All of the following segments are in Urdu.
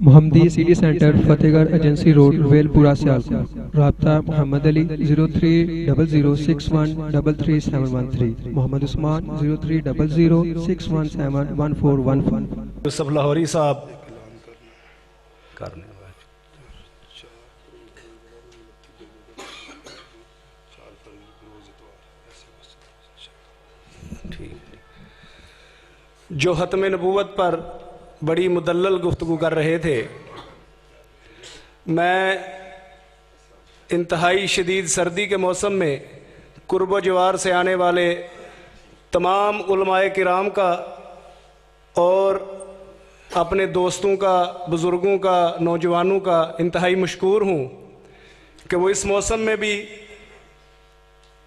محمدی CD سینٹر فتح گڑھ ایجنسی روڈ ویل پورہ سیالکوٹ۔ رابطہ محمد علی 030061337113، محمد عثمان 030061711415۔ یوسف لاہوری صاحب کرنے جو ختم نبوت پر بڑی مدلل گفتگو کر رہے تھے، میں انتہائی شدید سردی کے موسم میں قرب و جوار سے آنے والے تمام علماء کرام کا اور اپنے دوستوں کا، بزرگوں کا، نوجوانوں کا انتہائی مشکور ہوں کہ وہ اس موسم میں بھی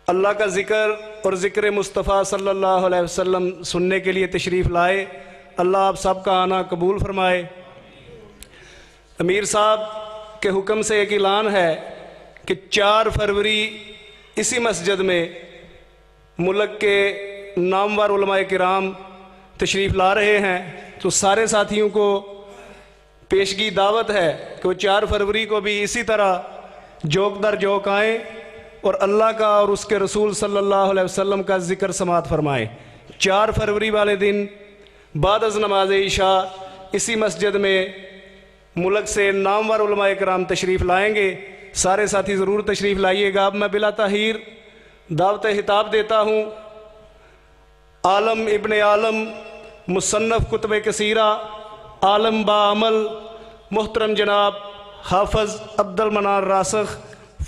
اللہ کا ذکر اور ذکر مصطفیٰ صلی اللہ علیہ وسلم سننے کے لیے تشریف لائے۔ اللہ آپ سب کا آنا قبول فرمائے۔ امیر صاحب کے حکم سے ایک اعلان ہے کہ 4 فروری اسی مسجد میں ملک کے نامور علماء کرام تشریف لا رہے ہیں، تو سارے ساتھیوں کو پیشگی دعوت ہے کہ وہ 4 فروری کو بھی اسی طرح جوک در جوک آئیں اور اللہ کا اور اس کے رسول صلی اللہ علیہ وسلم کا ذکر سماعت فرمائیں۔ 4 فروری والے دن بعد از نماز عشاء اسی مسجد میں ملک سے نامور علماء کرام تشریف لائیں گے۔ سارے ساتھی ضرور تشریف لائیے گا۔ اب میں بلا تاخیر دعوت خطاب دیتا ہوں عالم ابن عالم، مصنف کتب کثیرہ، عالم با عمل، محترم جناب حافظ عبد المنان راسخ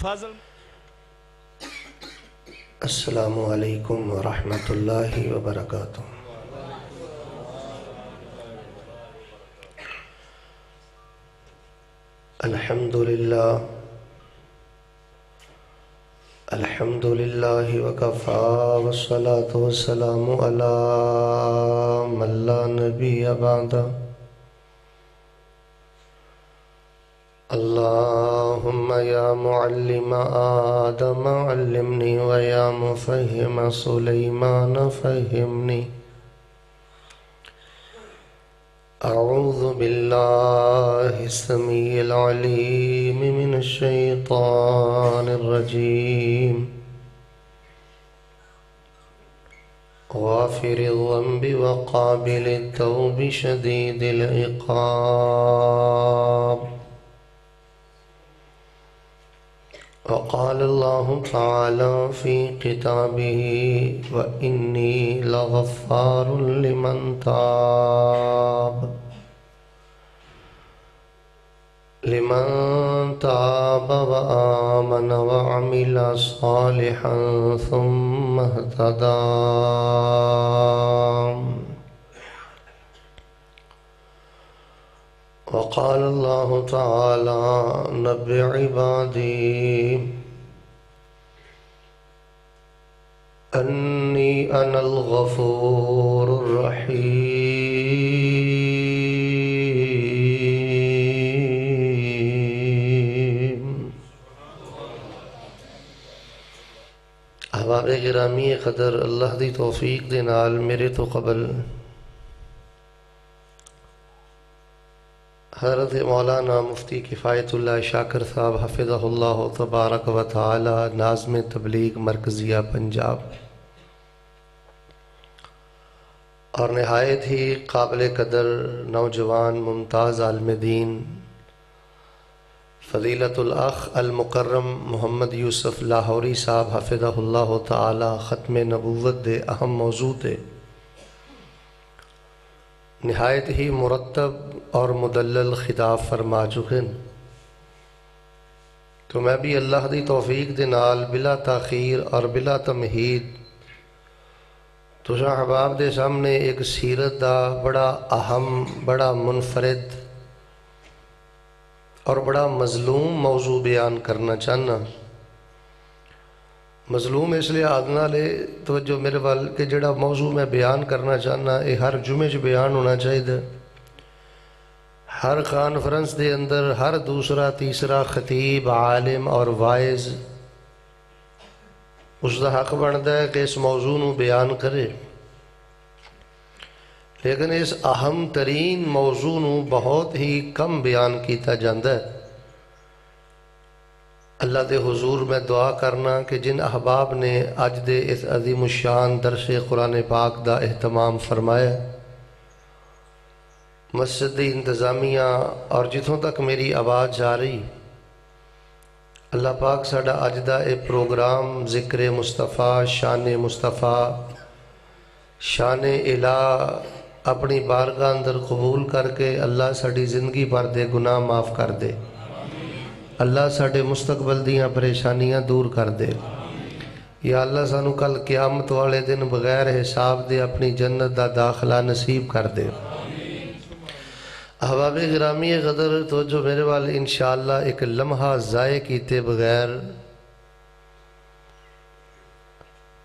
فاضل۔ السلام علیکم ورحمۃ اللہ وبرکاتہ۔ الحمدللہ وکفا والصلاة والسلام علی من لا نبی بعدہ۔ اللہم یا معلم آدم علمنی ویا مفہم سلیمان فہمنی۔ اعوذ باللہ السمیع العلیم من الشیطان الرجیم، غافر الذنب وقابل التوب شدید العقاب۔ وقال اللہ تعالی فی کتابہ وإنی لغفار لمن تاب وآمن وعمل صالحا ثم اهتدى۔ وقال اللہ تعالی نبئ عبادی انی انا الغفور الرحیم۔ احباب گرامی قدر، اللہ دی توفیق دے نال میرے تو قبل حضرت مولانا مفتی کفایت اللہ شاکر صاحب حفظہ اللہ تبارک و تعالی ناظم تبلیغ مرکزیہ پنجاب، اور نہایت ہی قابل قدر نوجوان ممتاز عالم دین فضیلت الاخ المکرم محمد یوسف لاہوری صاحب حفظہ اللہ تعالی ختم نبوت دے اہم موضوع تے نہایت ہی مرتب اور مدلل خطاب فرما چکے، تو میں بھی اللہ دی توفیق دے نال بلا تاخیر اور بلا تمہید تساں احباب دے سامنے ایک سیرت دا بڑا اہم، بڑا منفرد اور بڑا مظلوم موضوع بیان کرنا چاہنا۔ مظلوم اس لیے آدھنا لے توجہ میرے وال کہ جڑا موضوع میں بیان کرنا چاہنا یہ ہر جمعے بیان ہونا چاہیے، ہر کانفرنس دے اندر ہر دوسرا تیسرا خطیب، عالم اور وائز اس دا حق بنتا ہے کہ اس موضوع نو بیان کرے، لیکن اس اہم ترین موضوع نو بہت ہی کم بیان کیتا جاندہ ہے۔ اللہ دے حضور میں دعا کرنا کہ جن احباب نے اج دے اس عظیم الشان درس قرآن پاک دا اہتمام فرمایا، مسجد دی انتظامیہ اور جتوں تک میری آواز جا رہی، اللہ پاک ساڈا اج دا اے پروگرام ذکر مصطفیٰ، شان مصطفیٰ، شان الہ اپنی بارگاہ اندر قبول کر کے اللہ ساڈی زندگی بھر دے گناہ معاف کر دے، اللہ ساڈے مستقبل دیاں پریشانیاں دور کر دے، یا اللہ سانو کل قیامت والے دن بغیر حساب دے اپنی جنت دا داخلہ نصیب کر دے۔ احباب گرامی قدر توجہ میرے والے انشاءاللہ ایک لمحہ ضائع کیتے بغیر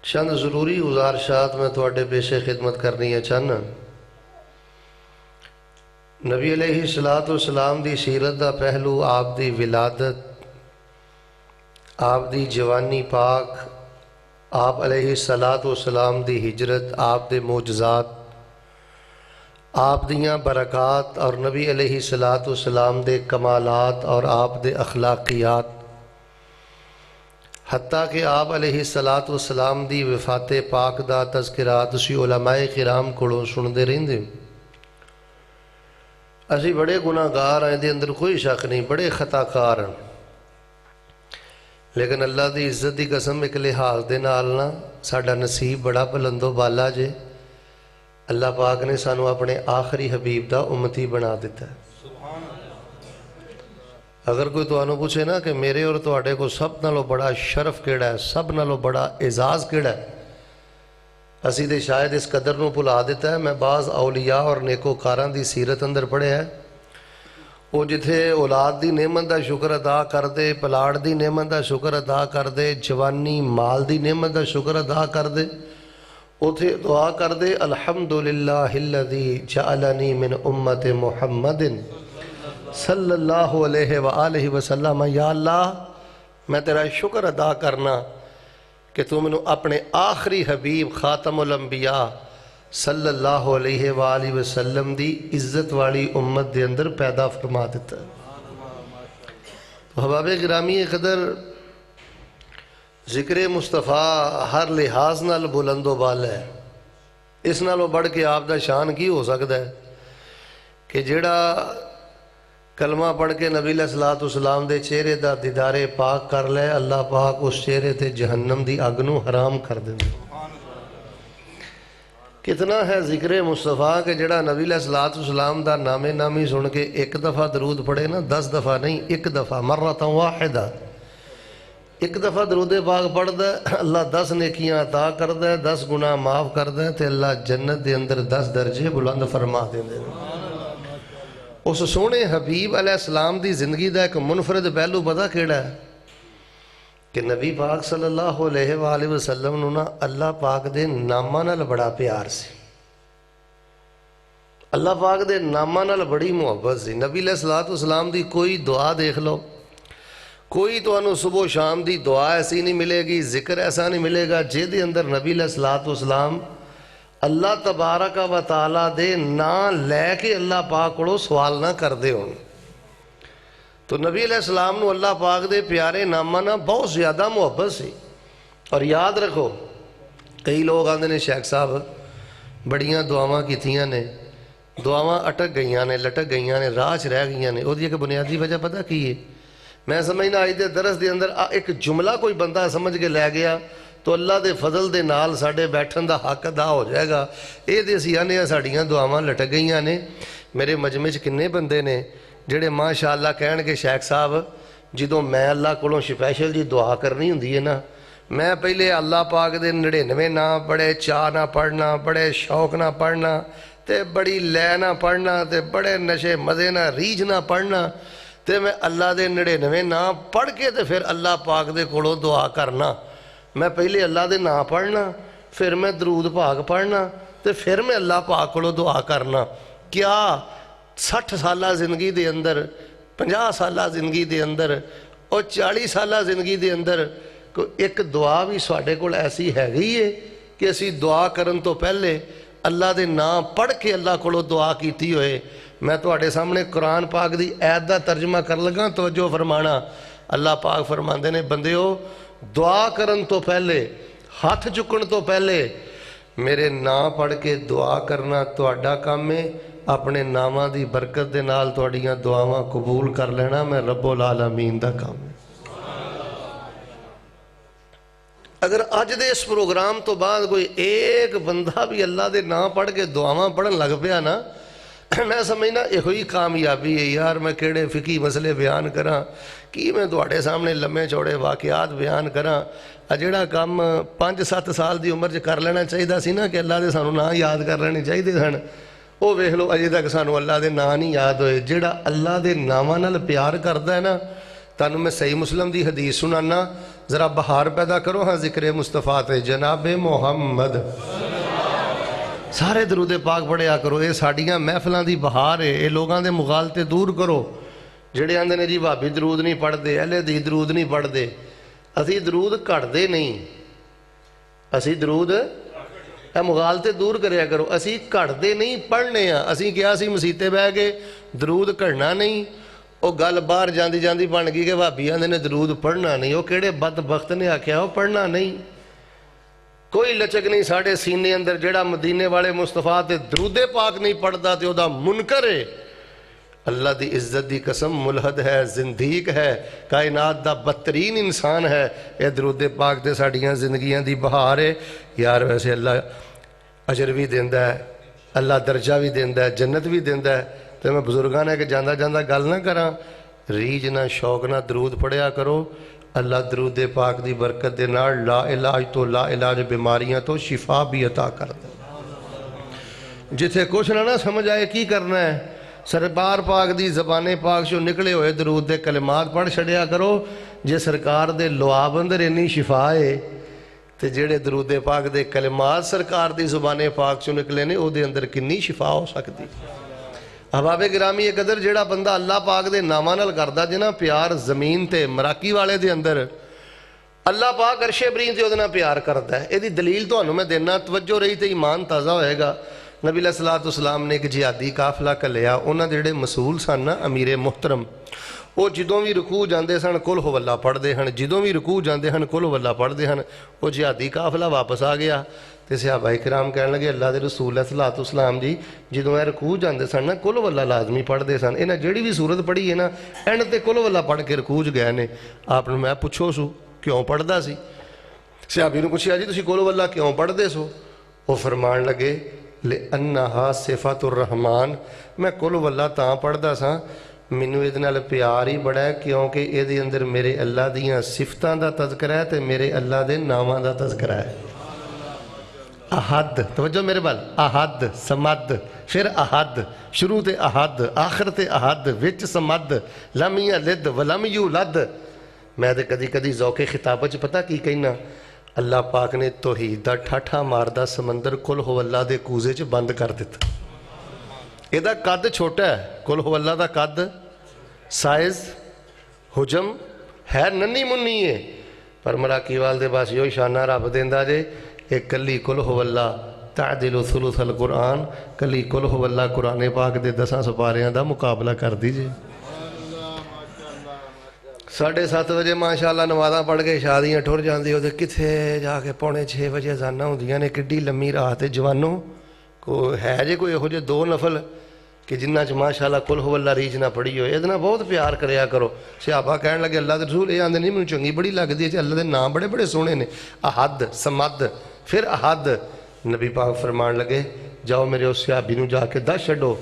چند ضروری گزارشات میں تواڈے پیش خدمت کرنی ہے چاہنا۔ نبی علیہ السلام دی سیرت دا پہلو آپ دی ولادت، آپ دی جوانی پاک، آپ علیہ السلام دی ہجرت، آپ دے معجزات، آپ دیاں برکات اور نبی علیہ السلام دے کمالات اور آپ دے اخلاقیات، حتیٰ کہ آپ علیہ السلام دی وفات پاک دا تذکرہ تسی علماء کرام کولوں سندے رہندے۔ اسی بڑے گناہگار ہیں، دے اندر کوئی شک نہیں، بڑے خطا کار ہیں، لیکن اللہ دی عزت دی قسم ایک لحاظ دے نال نا ساڈا نصیب بڑا بلند و بالا جے، اللہ پاک نے سانو اپنے آخری حبیب دا امتی بنا دیتا ہے۔ اگر کوئی تو آنو پوچھے نا کہ میرے اور تواڈے کو سب نالو بڑا شرف کیڑا ہے، سب نالو بڑا اعزاز کیڑا ہے، اسی دے شاید اس قدر نو بھلا دیتا ہے۔ میں بعض اولیاء اور نیکوکاراں دی سیرت اندر پڑھے ہے، وہ جتھے اولاد دی نعمت دا شکر ادا کر دے، پلاڑ دی نعمت دا شکر ادا کر دے، جوانی مال دی نعمت دا شکر ادا کر دے، اتھے دعا کر دے الحمدللہ الذی جعلنی من امت محمد صلی اللہ علیہ وآلہ وسلم۔ یا اللہ میں تیرا شکر ادا کرنا کہ تو منو اپنے آخری حبیب خاتم الانبیاء صلی اللہ علیہ وآلہ وسلم دی عزت والی امت دے اندر پیدا فرما دیتا ہے۔ حباب گرامی قدر ذکر مصطفیٰ ہر لحاظ نال بلند و بالا ہے، اس نالوں بڑھ کے آپ دا شان کی ہو سکتا ہے کہ جڑا کلمہ پڑھ کے نبی علیہ السلام دے چہرے دا دیدار پاک کر لے، اللہ پاک اس چہرے تے جہنم دی اگ نو حرام کر دیں۔ کتنا ہے ذکر مصطفیٰ کہ جڑا نبی علیہ السلام دا نام نامی سن کے ایک دفعہ درود پڑھے نا، 10 دفعہ نہیں، ایک دفعہ مرۃ واحدہ، ایک دفعہ درود پاک پڑھ دے اللہ 10 نیکیاں عطا کر دے، 10 گناہ معاف کر دے، تے اللہ جنت دے اندر 10 درجے بلند فرما دے دے۔ اس سونے حبیب علیہ السلام دی زندگی دا ایک منفرد پہلو پتہ کیڑا ہے کہ نبی پاک صلی اللہ علیہ وآلہ وسلم نو نا اللہ پاک دے نامہ نال بڑا پیار سی، اللہ پاک دے نامہ نال بڑی محبت سی۔ نبی علیہ السلام دی کوئی دعا دیکھ لو، کوئی تو انہوں صبح و شام دی دعا ایسی نہیں ملے گی، ذکر ایسا نہیں ملے گا جے دے اندر نبی علیہ السلام اللہ تبارک و تعالیٰ دے نا لے کے اللہ پاک کو سوال نہ کر دے ہوں۔ تو نبی علیہ السلام نو اللہ پاک دے پیارے نامہ نہ بہت زیادہ محبت سی۔ اور یاد رکھو کئی لوگ آندے نے شیخ صاحب بڑیاں دعاواں کیتیاں نے، دعاواں اٹک گئیاں نے، لٹک گئیاں نے، راج رہ گئیاں نے، وہ دی ایک بنیادی وجہ پتہ کی ہے؟ میں سمجھنا آج دے درس دے اندر ایک جملہ کوئی بندہ سمجھ کے لے گیا تو اللہ دے فضل دے نال ساڑھے بیٹھن دا حق ادا ہو جائے گا۔ اے دے سیانے ہیں ساڑھیاں دعاواں لٹک گئیاں نے۔ میرے مجمع چ کنے بندے نے جڑے ماشاءاللہ کہن کے شیخ صاحب جدوں میں اللہ کولوں سپیشل جی دعا کرنی ہوندی ہے نا، میں پہلے اللہ پاک دے 99 نام بڑے چاہ نہ پڑھنا، بڑے شوق نہ پڑھنا، تے بڑی لے نہ پڑھنا، تے بڑے نشے مزے نہ ریج نہ پڑھنا، تے میں اللہ دے 99 نام پڑھ کے تے پھر اللہ پاک دے کولوں دعا کرنا۔ میں پہلے اللہ دے نام پڑھنا، پھر میں درود پاک پڑھنا، تے پھر میں اللہ پاک کولوں دعا کرنا۔ کیا 60 سالہ زندگی دے اندر، 50 سالہ زندگی دے اندر اور 40 سالہ زندگی دے اندر ایک دعا بھی ساڈے کول ایسی ہے گئی ہے کہ اسی دعا کرن تو پہلے اللہ دے نام پڑھ کے اللہ کو دعا کیتی ہوئے. میں تواڈے سامنے قرآن پاک دی آیت دا ترجمہ کر لگا, توجہ فرمانا. اللہ پاک فرماندے نے بندیو دعا کرن تو پہلے, ہاتھ چکن تو پہلے میرے نام پڑھ کے دعا کرنا تواڈا کام ہے. اپنے ناماں دی برکت دے نال تواڈیاں دعاواں قبول کر لینا میں رب العالمین دا کام ہے. اگر اج دے اس پروگرام تو بعد کوئی ایک بندہ بھی اللہ دے نام پڑھ کے دعاواں پڑھن لگ پیا نا, میں سمجھنا یہ ہی کامیابی ہے. یار میں کیڑے فقہی مسئلے بیان کراں, کی میں تواڈے سامنے لمے چوڑے واقعات بیان کراں. جڑا کام 5-7 سال دی عمر کر لینا چاہیے سی نا کہ اللہ دے سانوں نام یاد کر لینے چاہیے سن, وہ ویکھ لو اجے تک سانوں اللہ دے نام نہیں یاد ہوئے. جڑا اللہ دے ناماں نال پیار کردا ہے نا, تانوں میں صحیح مسلم دی حدیث سنانا, ذرا بہار پیدا کرو ہاں ذکر مصطفیٰ تے جناب محمد. سارے درود پاک پڑھیا کرو, یہ ساڈیاں محفلاں دی بہار ہے. یہ لوگاں دے مغالطے دور کرو جڑے آندے نے جی بھابی درود نہیں پڑھتے, اہل حدیث درود نہیں پڑھتے. اسی درود کٹتے نہیں, اسی درود مغالطے دور کریا کرو. اسی کٹتے نہیں, پڑھنے ہاں. اسی کیا سی مسیتے بہ کے درود کٹنا نہیں, وہ گل باہر جاندی جاندی بن گئی کہ بھابی آندے نے درود پڑھنا نہیں. وہ کہڑے بدبخت نے آکھیا وہ پڑھنا نہیں. کوئی لچک نہیں ساڑھے سینے اندر جڑا مدینے والے مصطفیٰ تے درود پاک نہیں پڑھتا تے او دا منکر ہے. اللہ دی عزت دی قسم ملحد ہے, زندیق ہے, کائنات دا بدترین انسان ہے. اے درود پاک تے ساڑیاں زندگیاں دی بہار ہے. یار ویسے اللہ اجر بھی دیندا ہے, اللہ درجہ بھی دیندا ہے, جنت بھی دیندا ہے. تو میں بزرگاں نے کہ جاندہ جاندہ گل نہ کراں, ریج نہ شوق نہ درود پڑھیا کرو. اللہ درود پاک دی برکت دے نال لا علاج تو لا علاج بیماریاں تو شفا بھی عطا کر دے. جتھے کچھ نہ سمجھ آئے کی کرنا ہے, سرکار پاک دی زبان پاک چوں نکلے ہوئے درود دے کلمات پڑھ چھڑیا کرو. جے سرکار دے لعاب اندر انی شفا ہے تے جڑے درود پاک دے کلمات سرکار دی زبان پاک چوں نکلے نے او دے اندر کنی شفا ہو سکتی. احباب گرامی قدر جڑا بندہ اللہ پاک دے ناماں نال کردا جنا پیار زمین تے مراکی والے دے اندر, اللہ پاک عرش برین تے اودے نال پیار کردا ہے. ایدی دلیل تانوں میں دینا, توجہ رہی تے ایمان تازہ ہوئے گا. نبی علیہ السلام نے ایک جہادی قافلہ کلیا, انہاں دے جڑے مسئول سن نا امیر محترم, وہ جدوں بھی رکوع جاندے سن قل ہو اللہ پڑھدے ہن, جدوں بھی رکوع جاندے ہن قل ہو اللہ پڑھدے ہن. وہ جہادی قافلہ واپس آ گیا تے صحابہ کرام کہنے لگے اللہ دے رسول علیہ السلام جی جدوں اے رکوع جاندے سن نا قل ہو اللہ لازمی پڑھدے سن, انہاں جڑی بھی سورت پڑھی ہے نا اینڈ تے قل ہو اللہ پڑھ کے رکوع گئے نے. آپ نے میں پوچھو سو کیوں پڑھدا سی, صحابی نے پوچھا جی تسی قل ہو اللہ کیوں پڑھدے سو؟ وہ فرمان لگے لِأَنَّهَا صِفَةُ الرَّحْمَانِ, میں قل ہو اللہ تاں پڑھدا ساں مینوں اِہدے نال پیار ہی بڑا ہے کیونکہ اِہدے اندر میرے اللہ دیاں صفتاں دا تذکرہ ہے تے میرے اللہ دے ناماں دا تذکرہ ہے. احد, توجہ میرے بال, احد سمد, پھر احد, شروع تے احد, آخر تے احد, وچ سمد, لم یلد ولم یولد. میں تے کدی کدی ذوق خطابت چ پتہ کی کہنا, اللہ پاک نے توحید دا ٹھاٹھا ماردہ سمندر قل ہو اللہ دے کوزے چ بند کر دیتا. یہ دا قد چھوٹا ہے, قل ہو اللہ دا قد سائز حجم ہے ننی منی ہے, پر مراکی وال دے پاس یو شانہ رب دیندا جے. ایک کلی قل ہو اللہ تعدل ثلث القرآن, کلی قل ہو اللہ قرآن پاک دے 10 سپاریاں دا مقابلہ کر دیجئے. 7:30 بجے ماشاءاللہ نمازاں پڑھ کے شادیاں ٹر جاندی ہو تے کتھے جا کے 5:45 بجے اذاناں ہوندیاں نے. کڈی لمبی رات ہے جوانوں, کو ہے جے کوئی یہو جے 2 نفل کہ جنہ چ ماشاءاللہ قل ہو اللہ ریج نہ پڑھی ہوئے, ادنا بہت پیار کریا کرو. صحابہ کہنے لگے اللہ دے رسول, یہ آندے نہیں مینوں چنگی بڑی لگدی ہے, اللہ دے نام بڑے بڑے سونے نے, احد سمد پھر احد. نبی پاک فرمان لگے جاؤ میرے اس صحابی نوں جا کے دس چھڈو,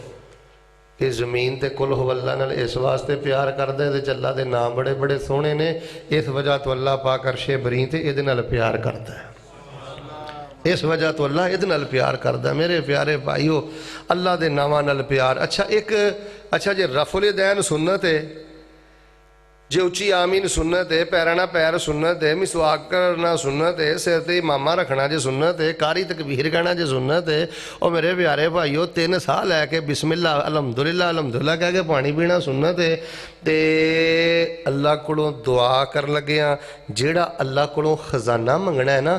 کہ زمین تے قل ہو اللہ نال اس واسطے پیار کردے تے اللہ دے نام بڑے بڑے سونے نے, اس وجہ تو اللہ پاک عرش برین تے ادے نال پیار کردا ہے. اس وجہ تو اللہ ادے نال پیار کردا ہے. میرے پیارے بھائیو, اللہ دے ناماں نال پیار. اچھا جے رفع الیدین سنت ہے, جے اچھی آمین سنت ہے, پیرانا پیر سنت ہے, مسواک کرنا سنت ہے, سر تے امامہ رکھنا جے سنت ہے, قاری تکبیر کہنا جے سنت ہے, اور میرے پیارے بھائیو 3 سال ہے کہ بسم اللہ الحمدللہ کہہ کے پانی پینا سنت ہے. تے اللہ کولوں دعا کر لگے ہاں, جیڑا اللہ کولوں خزانہ منگنا ہے نا,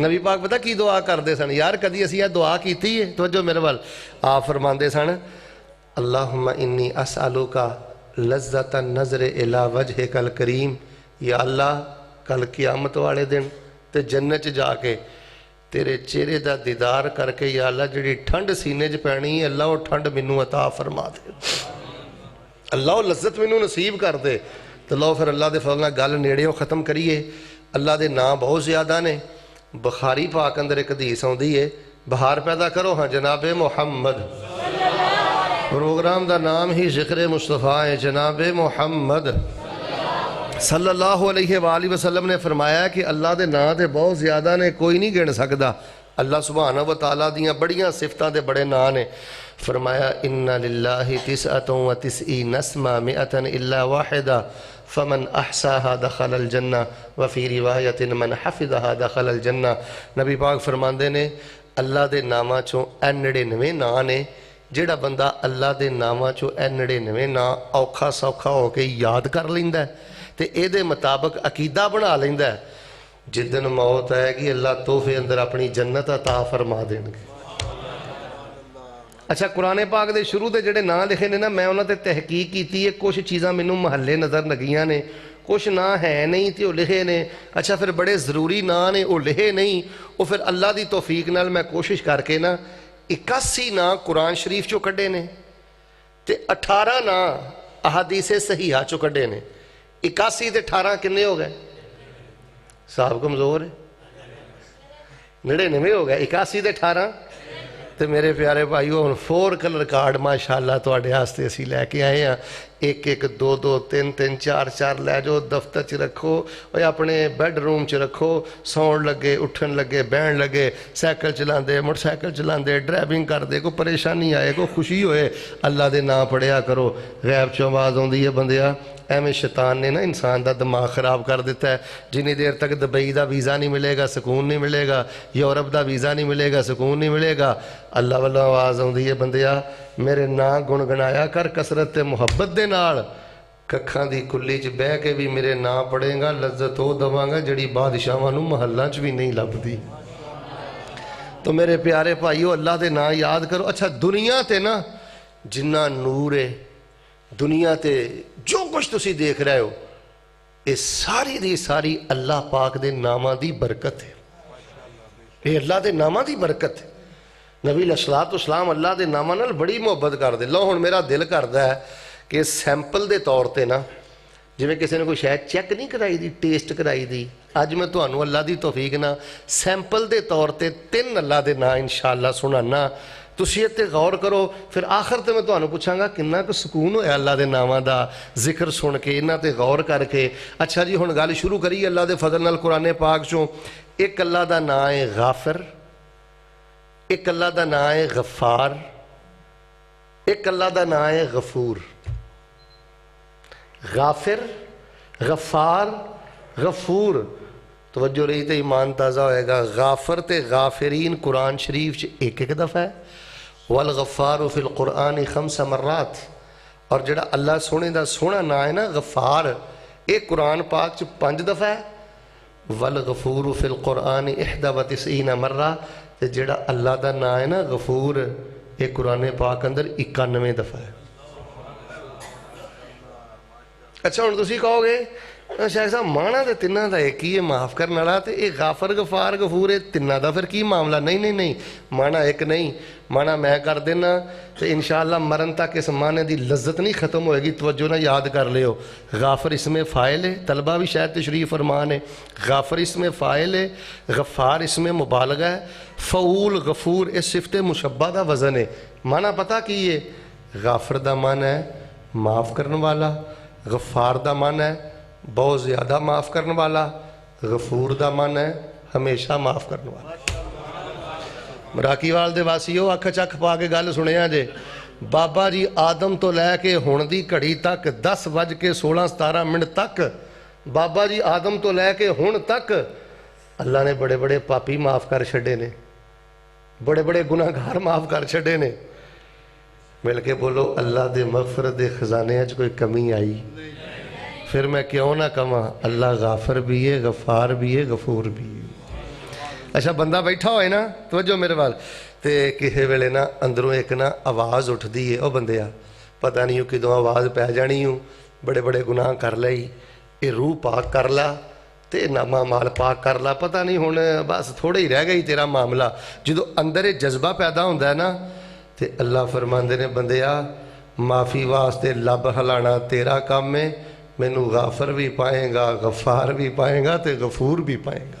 نبی پاک پتہ کی دعا کرتے سن یار، کدی اسی یہ دعا کیتی ہے؟ توجہ میرے وال آپ فرماندے سن اللہم انی اسألوکا لذت النظر الی وجہک الکریم، یا اللہ کل قیامت والے دن تے جنت جا کے تیرے چہرے دا دیدار کر کے یا اللہ جڑی ٹھنڈ سینے چ پینی ہے اللہ وہ ٹھنڈ مینوں عطا فرما دے، اللہ وہ لذت مینوں نصیب کر دے۔ تو لو پھر اللہ دے فضل نال گل نیڑیوں ختم کریے۔ اللہ دے نام بہت زیادہ نے، بخاری پاک اندر ایک حدیث آندی ہے، بہار پیدا کرو ہاں جناب محمد، پروگرام دا نام ہی ذکر مصطفیٰ ہے جناب محمد صلی اللہ علیہ وآلہ وسلم نے فرمایا کہ اللہ دے نام دے بہت زیادہ نے، کوئی نہیں گن سکدا۔ اللہ سبحانہ و تعالیٰ دیاں بڑیاں صفتاں دے بڑے نام نے۔ فرمایا ان للہ تسعۃ وتسعین اسما مئۃ الا واحدہ فمن احصاها دخل الجنہ وفی روایت من حفظها دخل الجنہ۔ نبی پاک فرماندے نے اللہ دے ناماں چوں 99 نام نے، جڑا بندہ اللہ دے ناماں چوں 99 نام اوکھا سوکھا ہو کے یاد کر لیندا ہے تے اے دے مطابق عقیدہ بنا لیندا ہے، جدن موت آئے گی اللہ تحفے اندر اپنی جنت عطا فرما دیں گے۔ اچھا قرآن پاک دے شروع دے جڑے نام لکھے نے نا، میں انہاں تے تحقیق کیتی ہے، کچھ چیزاں مینوں محلے نظر لگیاں نے، کچھ نام ہے نہیں تے وہ لکھے نے۔ اچھا پھر بڑے ضروری نام نے وہ لکھے نہیں، وہ پھر اللہ دی توفیق نال میں کوشش کر کے نا 81 نام قرآن شریف چوں کڈے نے تے 18 نام احادیث صحیحہ چوں کڈے نے۔ 81 تے 18 کنے ہو گئے؟ صاحب کمزور ہے، 99 ہو گئے، 81 تے 18 تے میرے پیارے بھائیو ہن 4 کلر کارڈ ماشاءاللہ تواڈے واسطے اسی لے کے آئے ہیں، 1 1 2 2 3 3 4 4 لے جاؤ، دفتر چ رکھو، اور اپنے بیڈ روم چ رکھو، سون لگے اٹھن لگے بہن لگے، سائیکل چلاندے موٹر سائیکل چلاندے ڈرائیونگ کردے، کوئی پریشانی آئے کوئی خوشی ہوئے اللہ دے نام پڑھیا کرو۔ غیب چوں آواز آندی ہے بندیا ایویں شیطان نے نا انسان دا دماغ خراب کر دیتا ہے، جنی دیر تک دبئی دا ویزا نہیں ملے گا سکون نہیں ملے گا، یورپ دا ویزا نہیں ملے گا سکون نہیں ملے گا۔ اللہ واللہ آواز آندی ہے بندیا میرے نام گنگنایا کر کثرت تے محبت دے نال، ککھاں دی کلی چ بہ کے بھی میرے نام پڑھے گا، لذت ہو دواں گا جڑی بادشاہاں نوں محلاں چ بھی نہیں لبدی۔ تو میرے پیارے بھائیو اللہ دے نام یاد کرو۔ اچھا دنیا تے نا جنہ نور ہے، دنیا تے جو کچھ تسی دیکھ رہے ہو، یہ ساری دی ساری اللہ پاک دے نامہ دی برکت ہے، یہ اللہ دے نامہ دی برکت ہے۔ نبی علیہ الصلوۃ والسلام اللہ دے نامہ نال بڑی محبت کر دے۔ لو ہن میرا دل کردا ہے کہ سیمپل دے طور تے نا جویں کسی نے کوئی شاید چیک نہیں کرائی دی، ٹیسٹ کرائی دی، اج میں تانوں اللہ دی توفیق نا سیمپل دے طور تے 3 اللہ دے نام انشاءاللہ سنانا، تسی تے غور کرو، پھر آخر تے میں تانوں پوچھاں گا کنا کو سکون ہویا اللہ دے ناماں دا ذکر سن کے، انہاں تے غور کر کے۔ اچھا جی ہن گل شروع کریے اللہ دے فضل نال قرآن پاک چوں۔ ایک اللہ دا نام ہے غافر، ایک اللہ دا نام ہے غفار، ایک اللہ دا نام ہے غفور۔ غافر، غفار، غفور، توجہ رہی تے ایمان تازہ ہوئے گا۔ غافر تے غافرین قرآن شریف ایک ایک دفعہ ہے، والغفار فی القرآن 5 مرات، اور جڑا اللہ سونے دا سونا نام ہے نا غفار، ایک قرآن پاک 5 دفعہ ہے، والغفور فی القرآن 91 مرہ، تے جڑا اللہ دا نام ہے نا غفور ایک قرآن پاک اندر 91 دفعہ ہے۔ اچھا ہن تسی کہو گے شیخ صاحب مانا تے تنہ دا ایک ہی ہے معاف کرنے والا، تے ایک غافر غفار غفور ہے تنہ دا پھر کی معاملہ؟ نہیں نہیں نہیں، مانا ایک نہیں، مانا میں کر دینا تے انشاءاللہ مرن تک اس معنی دی لذت نہیں ختم ہوئے گی۔ توجہ نہ یاد کر لیو، غافر اسم فاعل ہے، طلبہ بھی شاید تشریف فرمان ہے، غافر اسم فاعل ہے، غفار اسم مبالغہ ہے، فعول غفور اس صفت مشبہ دا وزن ہے۔ مانا پتہ کی ہے؟ غافر دا معنی ہے معاف کرنے والا، غفار دا معنی ہے بہت زیادہ معاف کرنے والا، غفور دا معنی ہے ہمیشہ معاف کرنے والا۔ مراکی وال دے واسیو اکھ چکھ پا کے گل سنیا جے، بابا جی آدم تو لے کے ہن دی گھڑی تک 10:16-17 تک، بابا جی آدم تو لے کے ہن تک اللہ نے بڑے بڑے پاپی معاف کر چھڑے نے، بڑے بڑے گناہگار معاف کر چھڑے نے۔ مل کے بولو اللہ دے مغفرت دے خزانے اچ کوئی کمی آئی؟ پھر میں کیوں نہ کہاں اللہ غافر بھی ہے، غفار بھی ہے، غفور بھی ہے۔ ਅੱਛਾ ਬੰਦਾ ਬੈਠਾ ਹੋਏ ਨਾ, ਤਵੱਜੋ ਮੇਰੇ ਵੱਲ, ਤੇ ਕਿਸੇ ਵੇਲੇ ਨਾ ਅੰਦਰੋਂ ਇੱਕ ਨਾ ਆਵਾਜ਼ ਉੱਠਦੀ ਏ, ਉਹ ਬੰਦਿਆ ਪਤਾ ਨਹੀਂ ਉਹ ਕਿਦੋਂ ਆਵਾਜ਼ ਪੈ ਜਾਣੀ ਹੂੰ, ਬੜੇ ਬੜੇ ਗੁਨਾਹ ਕਰ ਲਈ, ਇਹ ਰੂਹ ਪਾਕ ਕਰ ਲਾ ਤੇ ਨਾਮਾ ਮਾਲ ਪਾਕ ਕਰ ਲਾ, ਪਤਾ ਨਹੀਂ ਹੁਣ ਬਸ ਥੋੜ੍ਹਾ ਹੀ ਰਹਿ ਗਿਆ ਤੇਰਾ ਮਾਮਲਾ। ਜਦੋਂ ਅੰਦਰ ਇਹ ਜਜ਼ਬਾ ਪੈਦਾ ਹੁੰਦਾ ਨਾ ਤੇ ਅੱਲਾਹ ਫਰਮਾਉਂਦੇ ਨੇ ਬੰਦਿਆ ਮਾਫੀ ਵਾਸਤੇ ਲੱਭ ਹਿਲਾਣਾ ਤੇਰਾ ਕੰਮ ਹੈ, ਮੈਨੂੰ ਗਾਫਰ ਵੀ ਪਾਏਗਾ, ਗਫਾਰ ਵੀ ਪਾਏਗਾ ਤੇ ਗਫੂਰ ਵੀ ਪਾਏਗਾ।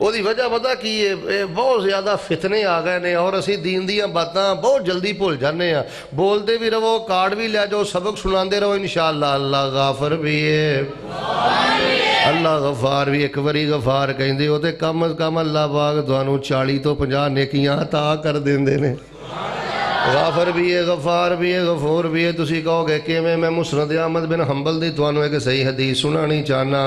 ਉਹਦੀ ਵਜ੍ਹਾ ਪਤਾ ਕੀ ਹੈ? ਇਹ ਬਹੁਤ ਜ਼ਿਆਦਾ ਫਿਤਨੇ ਆ ਗਏ ਨੇ ਔਰ ਅਸੀਂ ਦੀਨ ਦੀਆਂ ਬਾਤਾਂ ਬਹੁਤ ਜਲਦੀ ਭੁੱਲ ਜਾਂਦੇ ਆ। ਬੋਲਦੇ ਵੀ ਰਹੋ, ਕਾਰਡ ਵੀ ਲੈ ਜਾਓ, ਸਬਕ ਸੁਣਾਉਂਦੇ ਰਹੋ, ਇਨਸ਼ਾਅੱਲਾ ਅੱਲਾਹ ਗਾਫਰ ਵੀ ਹੈ, ਅੱਲਾਹ ਗਫਾਰ ਵੀ। ਇੱਕ ਵਾਰੀ ਗਫਾਰ ਕਹਿੰਦੇ ਉਹ ਤੇ ਕਮ ਅਜ਼ ਕਮ ਅੱਲਾਹ ਪਾਕ ਤੁਹਾਨੂੰ 40 ਤੋਂ 50 ਨੇਕੀਆਂ ਅਤਾ ਕਰ ਦਿੰਦੇ ਨੇ। غافر بھی ہے، غفار بھی ہے، غفور بھی ہے۔ تسی کہو گے کہ میں مسند احمد بن حنبل دی توانوں ایک صحیح حدیث سنانی چاہنا۔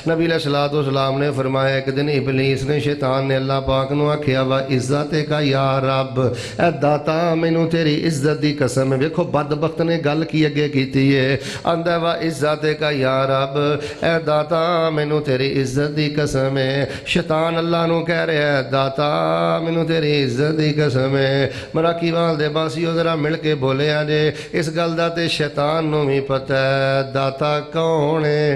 نبی علیہ الصلوۃ والسلام نے فرمایا ایک دن ابلیس نے، شیطان نے اللہ پاک نو آکھیا وا عزت کا یا رب، اے داتا مینوں تیری عزت دی قسم ہے۔ ویکھو بدبخت نے گل کی اگے کیتی ہے، آندا وا عزت کا یا رب، اے داتا مینوں تیری عزت دی قسم ہے۔ شیطان اللہ نو کہہ رہا ہے داتا مینوں تیری عزت دی قسم ہے۔ مراقی والدے سی ذرا مل کے بولے جے، اس گل دا تے شیطان نو بھی پتہ ہے داتا کون ہے۔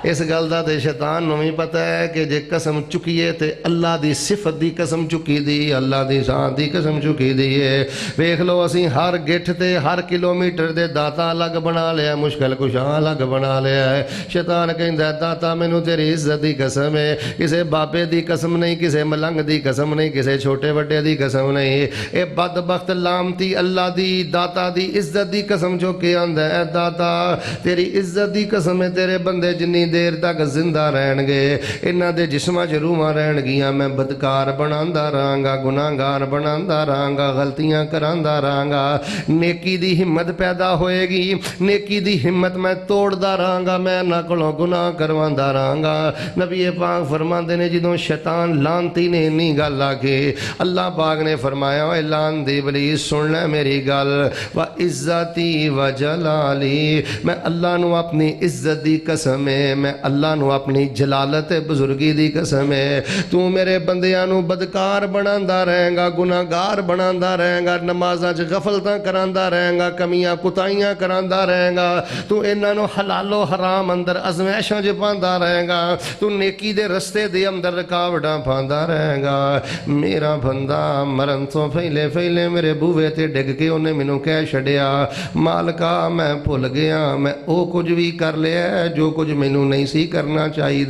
اس گل دا تے شیطان نو بھی پتہ ہے کہ جے قسم چکیے تے اللہ دی صفت دی قسم چکی دی، اللہ دی ذات دی قسم چکی دی ہے۔ ویکھ لو اسی ہر گٹھ تے ہر کلومیٹر دے داتا الگ بنا لیا، مشکل کشاں الگ بنا لیا ہے۔ شیطان کہندا ہے داتا مینوں تیری عزت دی قسم ہے، کسے بابے دی قسم نہیں، کسے ملنگ دی قسم نہیں، کسے چھوٹے وڈے دی قسم نہیں، اے بدبخت لامتی اللہ دی داتا دی عزت دی قسم چک کے آندا ہے داتا تیری عزت دی قسم ہے، تیرے بندے جنی دیر تک زندہ رہن گے انہاں دے جسماں چ روحاں رہن گیاں، میں بدکار بناندا رہاں گا، گناہگار بناندا رہاں گا، غلطیاں کراندا رہاں گا، نیکی دی ہمت پیدا ہوئے گی، نیکی دی ہمت میں توڑدا رہاں گا، میں انہاں کولوں گناہ کرواندہ رہاں گا۔ نبی پاک فرماندے نے جدوں شیطان لانتی نے انی گل آکھی، اللہ پاک نے فرمایا اے لعنتی ابلیس سن لے میری گل، و عزتی و جلالی، میں اللہ نو اپنی عزت دی قسم ہے، میں اللہ نو اپنی جلالت بزرگی دی قسم ہے، تو میرے بندیاں نو بدکار بناندا رہے گا، گناہگار بناندا رہے گا، نمازاں چ غفلتاں کراندا رہے گا، کمیاں کوتاہیاں کراندا رہے گا، تو انہاں نو حلال و حرام اندر ازمائشاں چ پاندا رہے گا، تو نیکی دے رستے دے اندر رکاوٹاں پاندا رہے گا۔ میرا بندہ مرن تو پہلے پہلے میرے بوے تے ڈگ کے انہیں مینوں کہہ چھڈیا مالکا میں بھول گیا، میں او کچھ بھی کر لیا جو کچھ مینوں نہیں سی کرنا چاہیے۔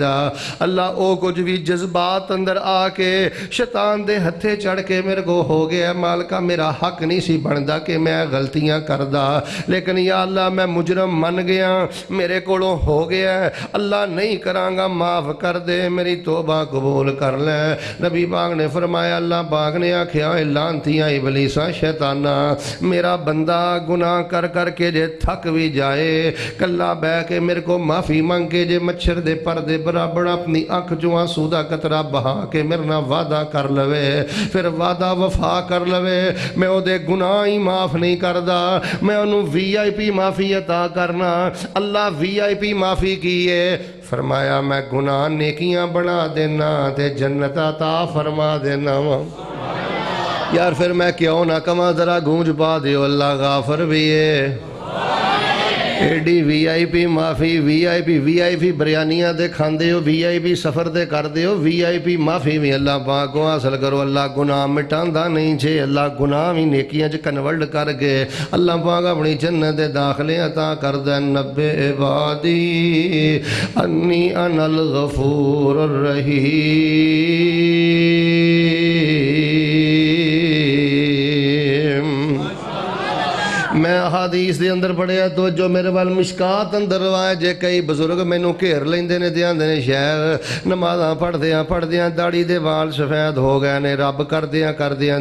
اللہ او کچھ بھی جذبات اندر آ کے شیطان دے ہتھے چڑھ کے میرے کو ہو گیا مالکا، میرا حق نہیں سی بندا کہ میں غلطیاں کردا، لیکن یا اللہ میں مجرم من گیا، میرے کولوں ہو گیا، اللہ نہیں کراں گا، معاف کر دے، میری توبہ قبول کر لے۔ نبی پاک نے فرمایا اللہ پاک نے آکھیا اے لعنتیاں ابلیساں شیطانہ، میرا بندہ گناہ کر کر کے جے تھک بھی جائے کلا بہ کے میرے کو معافی مانگ کے جے مچھر دے پردے برابر اپنی آنکھ جو آنسو دا قطرہ بہا کے میرے نہ وعدہ کر لوے، پھر وعدہ وفا کر لوے، میں او دے گناہ ہی معاف نہیں کردا، میں انہوں VIP معافی عطا کرنا۔ اللہ VIP معافی کیے، فرمایا میں گناہ نیکیاں بنا دینا تے جنت عطا فرما دینا۔ یار پھر میں کیوں نہ کما ذرا گونج پا دیو اللہ غافر بھی ہے، ایڈی VIP معافی، VIP بریانیاں دے کھاندے ہو، VIP سفر دے کر دے ہو، VIP معافی بھی اللہ پاک کو حاصل کرو۔ اللہ گناہ مٹاندہ نہیں چھے، اللہ گناہ بھی نیکیاں چ کنورٹ کر کے اللہ پاک اپنی جنت دے داخلے عطا کر دے۔ نبے عبادی انی انا الغفور الرحیم۔ میں حدیث دے اندر پڑھیا تو جو میرے وال مشکات اندر روائے جے کئی بزرگ میں نو گھیر لیندے نے دیاں نے شیخ نمازاں پڑھ دیاں داڑھی دے وال سفید ہو گئے نے، رب کر دیاں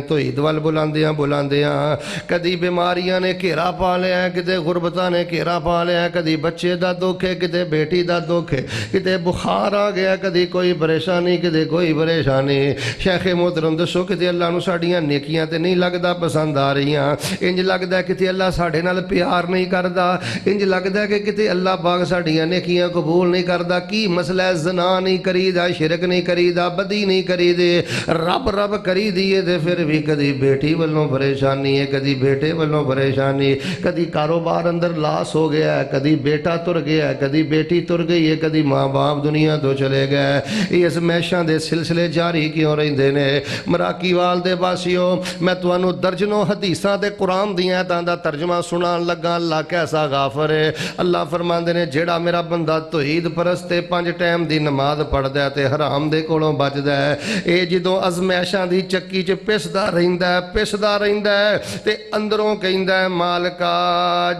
توحید وال بلاندیاں کدی بیماریاں نے گھیرا پا لیا ہے، کدے غربتاں نے گھیرا پا لیا ہے، کدی بچے دا دکھ ہے، کدے بیٹی دا دکھ ہے، کدے بخار آ گیا، کدی کوئی پریشانی، کدے کوئی پریشانی۔ شیخ محترم دسو کدے اللہ نو ساڈیاں نیکیاں تے نہیں لگدا پسند آ رہیاں، انج لگدا ہے کتے اللہ ساڑھے نال پیار نہیں کردا، انج لگدا ہے کہ کتے اللہ پاک ساڑھیاں نیکیاں قبول نہیں کردا۔ کی مسئلہ ہے؟ زنا نہیں کریدا، شرک نہیں کریدا، بدی نہیں کریدے، رب کری دیئے دے، پھر بھی کدی بیٹی والوں پریشانی ہے، کدی بیٹے والوں پریشانی، کدی کاروبار اندر لاس ہو گیا ہے، کدی بیٹا تر گیا ہے، کدی بیٹی تر گئی ہے، کدی ماں باپ دنیا تو چلے گئے۔ اس میشاں دے سلسلے جاری کیوں رہندے نے؟ مراقی وال دے باسیو میں تانوں درجنوں حدیثاں تے قرآن دیاں تاں دا ترجمہ سن سنان لگا اللہ کیسا غافر ہے. اللہ فرماندے نے جیڑا میرا بندہ توحید پرست تے 5 ٹائم دی نماز پڑھدا ہے تے حرام دے کولوں بچدا ہے, اے جدوں ازمائشاں دی چکی چ پسدا رہندا ہے تے اندروں کہندا ہے مالکا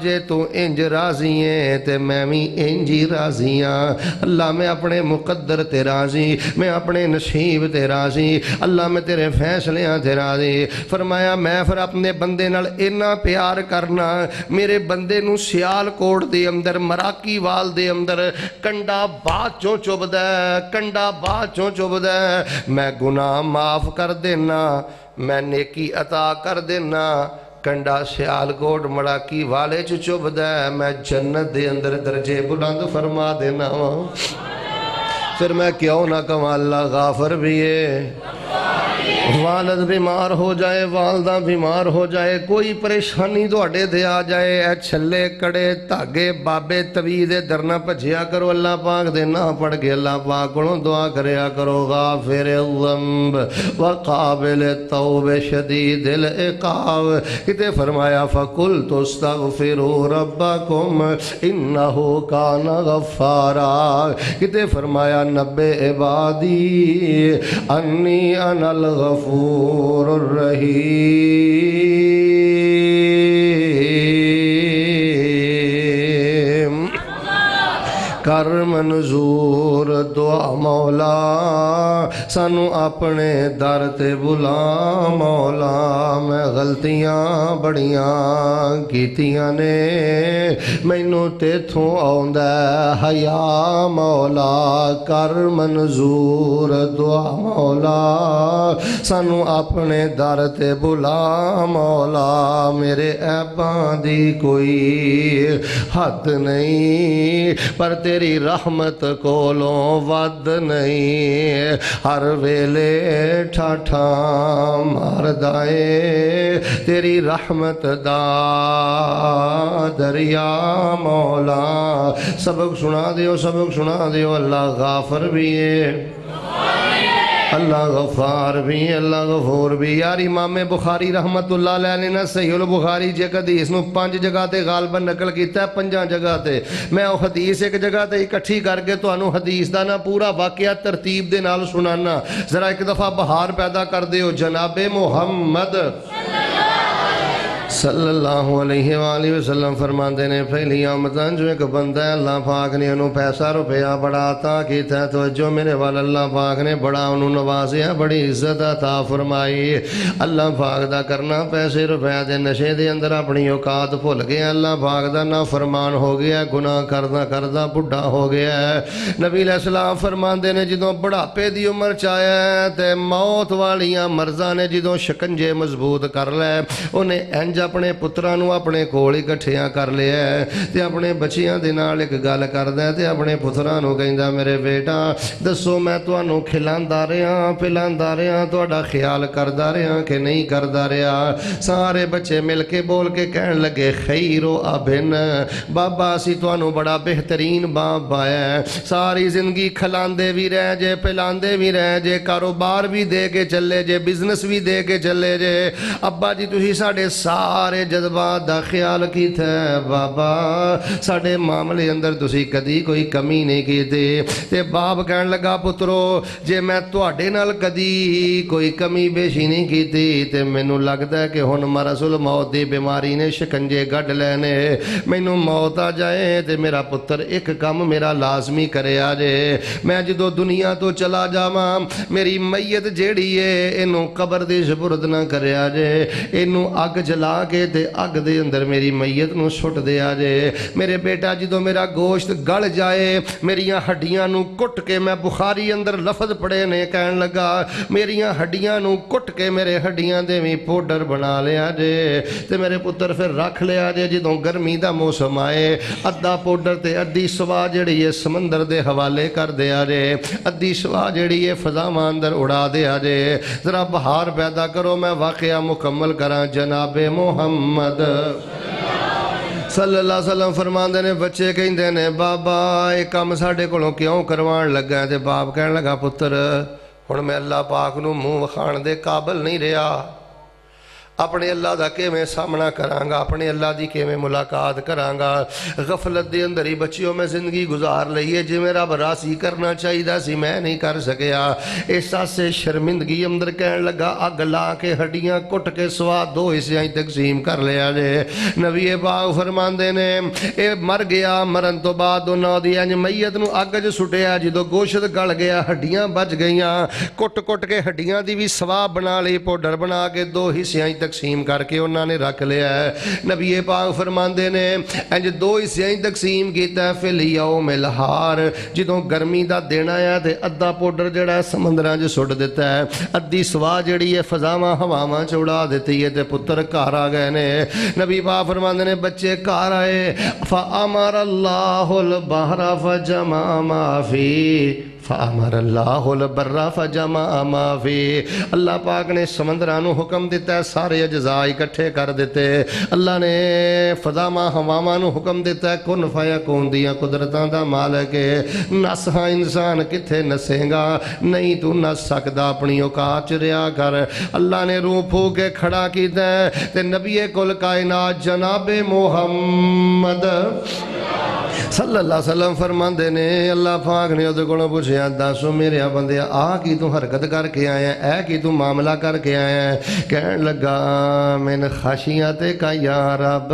جے تو انج راضی ہے تے میں بھی انج ہی راضی ہاں. اللہ میں اپنے مقدر تے راضی, میں اپنے نصیب تے راضی, اللہ میں تیرے فیصلیاں تے راضی. فرمایا میں پھر اپنے بندے نال اتنا پیار کرنا, میرے بندے نو سیال کوٹ دے اندر مراکی وال دے اندر کنڈا بعد چوں چبدا ہے, میں گناہ معاف کر دینا, میں نیکی عطا کر دینا. کنڈا سیال کوٹ مراکی والے چبدا ہے, میں جنت دے اندر درجے بلند فرما دینا. پھر میں کیوں نہ کہوں اللہ غافر بھی ہے. والد بیمار ہو جائے, والدہ بیمار ہو جائے, کوئی پریشانی دوڑے دے آ جائے, اے چھلے کڑے تاگے بابے طویل درنا پجھیا کرو, اللہ پاک دے نا پڑھ کے اللہ پاک کو دعا کریا کرو. غافر الذنب وقابل التوب شدید العقاب. کتے فرمایا فقلت استغفروا ربکم انہو کان غفارا. کتے فرمایا نبے عبادی انی انا الغفور الرحیم. کر منظور دعا مولا سانو اپنے در تے بلا مولا. میں غلطیاں بڑیاں کیتیاں نے, مینوں تیتھوں آوندا حیا مولا. کر منظور دعا مولا سانو اپنے در تے بلا مولا. میرے عیباں دی کوئی حد نہیں پر تیری رحمت کولوں ود نہیں. ہر ویلے ٹھاٹھا ماردائے تیری رحمت دا دریا مولا. سبق سنا دیو اللہ غافر بھی ہے, اللہ غفار بھی, اللہ غفور بھی. یار امام بخاری رحمت اللہ علیہ نے نا صحیح البخاری جے حدیث نو 5 جگہ تے غالباً نقل کیتا ہے, 5 جگہ تے. میں وہ حدیث ایک جگہ تے اکٹھی کر کے تو انہوں حدیث دا نا پورا واقعہ ترتیب دے نال سنانا. ذرا ایک دفعہ بہار پیدا کر دیو. جناب محمد صلی اللہ علیہ وآلہ وسلم فرماندے نے پہلی آمدن جو ایک بندہ ہے اللہ پاک نے انہوں پیسہ روپیہ بڑا عطا کیتا ہے, تو جو میرے وال اللہ پاک نے بڑا انہوں نوازیا, بڑی عزت عطا فرمائی. اللہ پاک دا کرنا پیسے روپیہ دے نشے دے اندر اپنی اوقات بھول گیا, اللہ پاک دا نافرمان ہو گیا, گناہ کردہ بڑھا ہو گیا ہے. نبی علیہ السلام فرماندے نے جدوں بڑھاپے دی عمر چاہیا تے موت والیاں مرضاں نے جدوں شکنجے مضبوط کر لے, انہیں انج اپنے پترانو اپنے کول اکٹھیاں کر لیا ہے تے اپنے بچیاں دے نال ایک گل کردا ہے تے اپنے پترانو کہندا میرے بیٹا دسو میں تانوں کھلاندا رہا پلاندا رہا, تہاڈا خیال کردا رہا کہ نہیں کردا رہا. سارے بچے مل کے بول کے کہن لگے خیرو ابن, بابا اسی تانوں بڑا بہترین باپ پایا ہے, ساری زندگی کھلاندے بھی رہ جے پلاندے بھی رہ جے, کاروبار بھی دے کے چلے جے, بزنس بھی دے کے چلے جے. ابا جی تسی ساڈے سارے جذبات دا خیال کیتا ہے, بابا ساڈے معاملے اندر تسی کدی کوئی کمی نہیں کیتی. تے باپ کہن لگا پترو جے میں تواڈے نال کدی کوئی کمی بیشی نہیں کیتی تے مینوں لگدا ہے کہ ہن مرض الموت دی بیماری نے شکنجے گڈ لینے, مینوں موت آ جائے تے میرا پتر ایک کم میرا لازمی کرے آ جے. میں جدوں دنیا تو چلا جاواں میری میت جیڑی ہے اینوں قبر دی سپرد نہ کرے آ جے, اینوں اگ جلا کے تے اگ دے اندر میری میت نو سٹ دے آ جے. میرے بیٹا جدوں میرا گوشت گل جائے میریاں ہڈیاں نو کٹ کے, میں بخاری اندر لفظ پڑھے نے کہن لگا میریاں ہڈیاں نو کٹ کے میرے ہڈیاں دے بھی پاؤڈر بنا لیا جے تے میرے پتر پھر رکھ لیا جے. جدوں گرمی دا موسم آئے ادھا پاؤڈر تے ادھی سوا جڑی ہے سمندر دے حوالے کر دیا جے, ادھی سوا جڑی ہے فضاواں اندر اڑا دیا جے. ذرا بہار پیدا کرو میں واقعہ مکمل کراں. جناب محمد صلی اللہ علیہ وسلم فرماندے نے بچے کہندے نے بابا یہ کام ساڈے کولوں کیوں کروان لگا ہے, تے باپ کہن لگا پتر ہن میں اللہ پاک نو منہ وکھان دے قابل نہیں رہا, اپنے اللہ دا کیویں سامنا کرانگا، اپنے اللہ دی کیویں ملاقات کرانگا۔ غفلت دے اندر ہی بچیوں میں زندگی گزار لئیے، جی میرا براسی کرنا چاہیے دا سی میں نہیں کر سکیا۔ احساس سے شرمندگی اندر کہنے لگا اگ لا کے ہڈیاں کٹ کے سوا دو حصیاں تقسیم کر لیا جے۔ نبی پاک فرماندے نے اے مر گیا، مرن تو بعد انہوں دی انج میت نو اگ جو سٹیا، جدو گوشت گل گیا ہڈیاں بچ گئیاں، کٹ کٹ کے ہڈیاں دی بھی سوا بنا لی، پوڈر بنا کے دو حصیاں تقسیم کر کے انہوں نے رکھ لیا ہے۔ نبی پاک فرماندے نے انج دو حصیاں تقسیم کیتا ہے، فی الیوم الحار، جدوں گرمی دا دینا ہے تے ادھا پوڈر جڑا ہے سمندراں جو سٹ دیتا ہے، ادھی سوا جڑی ہے فضاواں ہواواں چ اڑا دیتی ہے تے پتر گھر آ گئے نے۔ نبی پاک فرماندے نے بچے گھر آئے، فامر اللہ البحر فجمع ما فی، فامر اللہ البر فجمع ما فی، اللہ پاک نے سمندرانو حکم دیتا ہے سارے اجزاء اکٹھے کر دیتے۔ اللہ نے فضاواں ہواواں نو حکم دیتا ہے کن فیکون دیاں قدرتاں دا مالک ہے، نس ہاں انسان کتھے نسیں گا، نہیں تو نس سکدا، اپنی اوقات چ رہیا کر۔ اللہ نے روح پھو کے کھڑا کیتا ہے تے نبی کل کائنات جناب محمد صلی اللہ علیہ وسلم فرماندے نے اللہ پاک نے اودے کولوں پوچھیا دسو میرے بندے آ کی تو حرکت کر کے آیا اے کی تو معاملہ کر کے آیا؟ کہن لگا من خشیتک یا رب،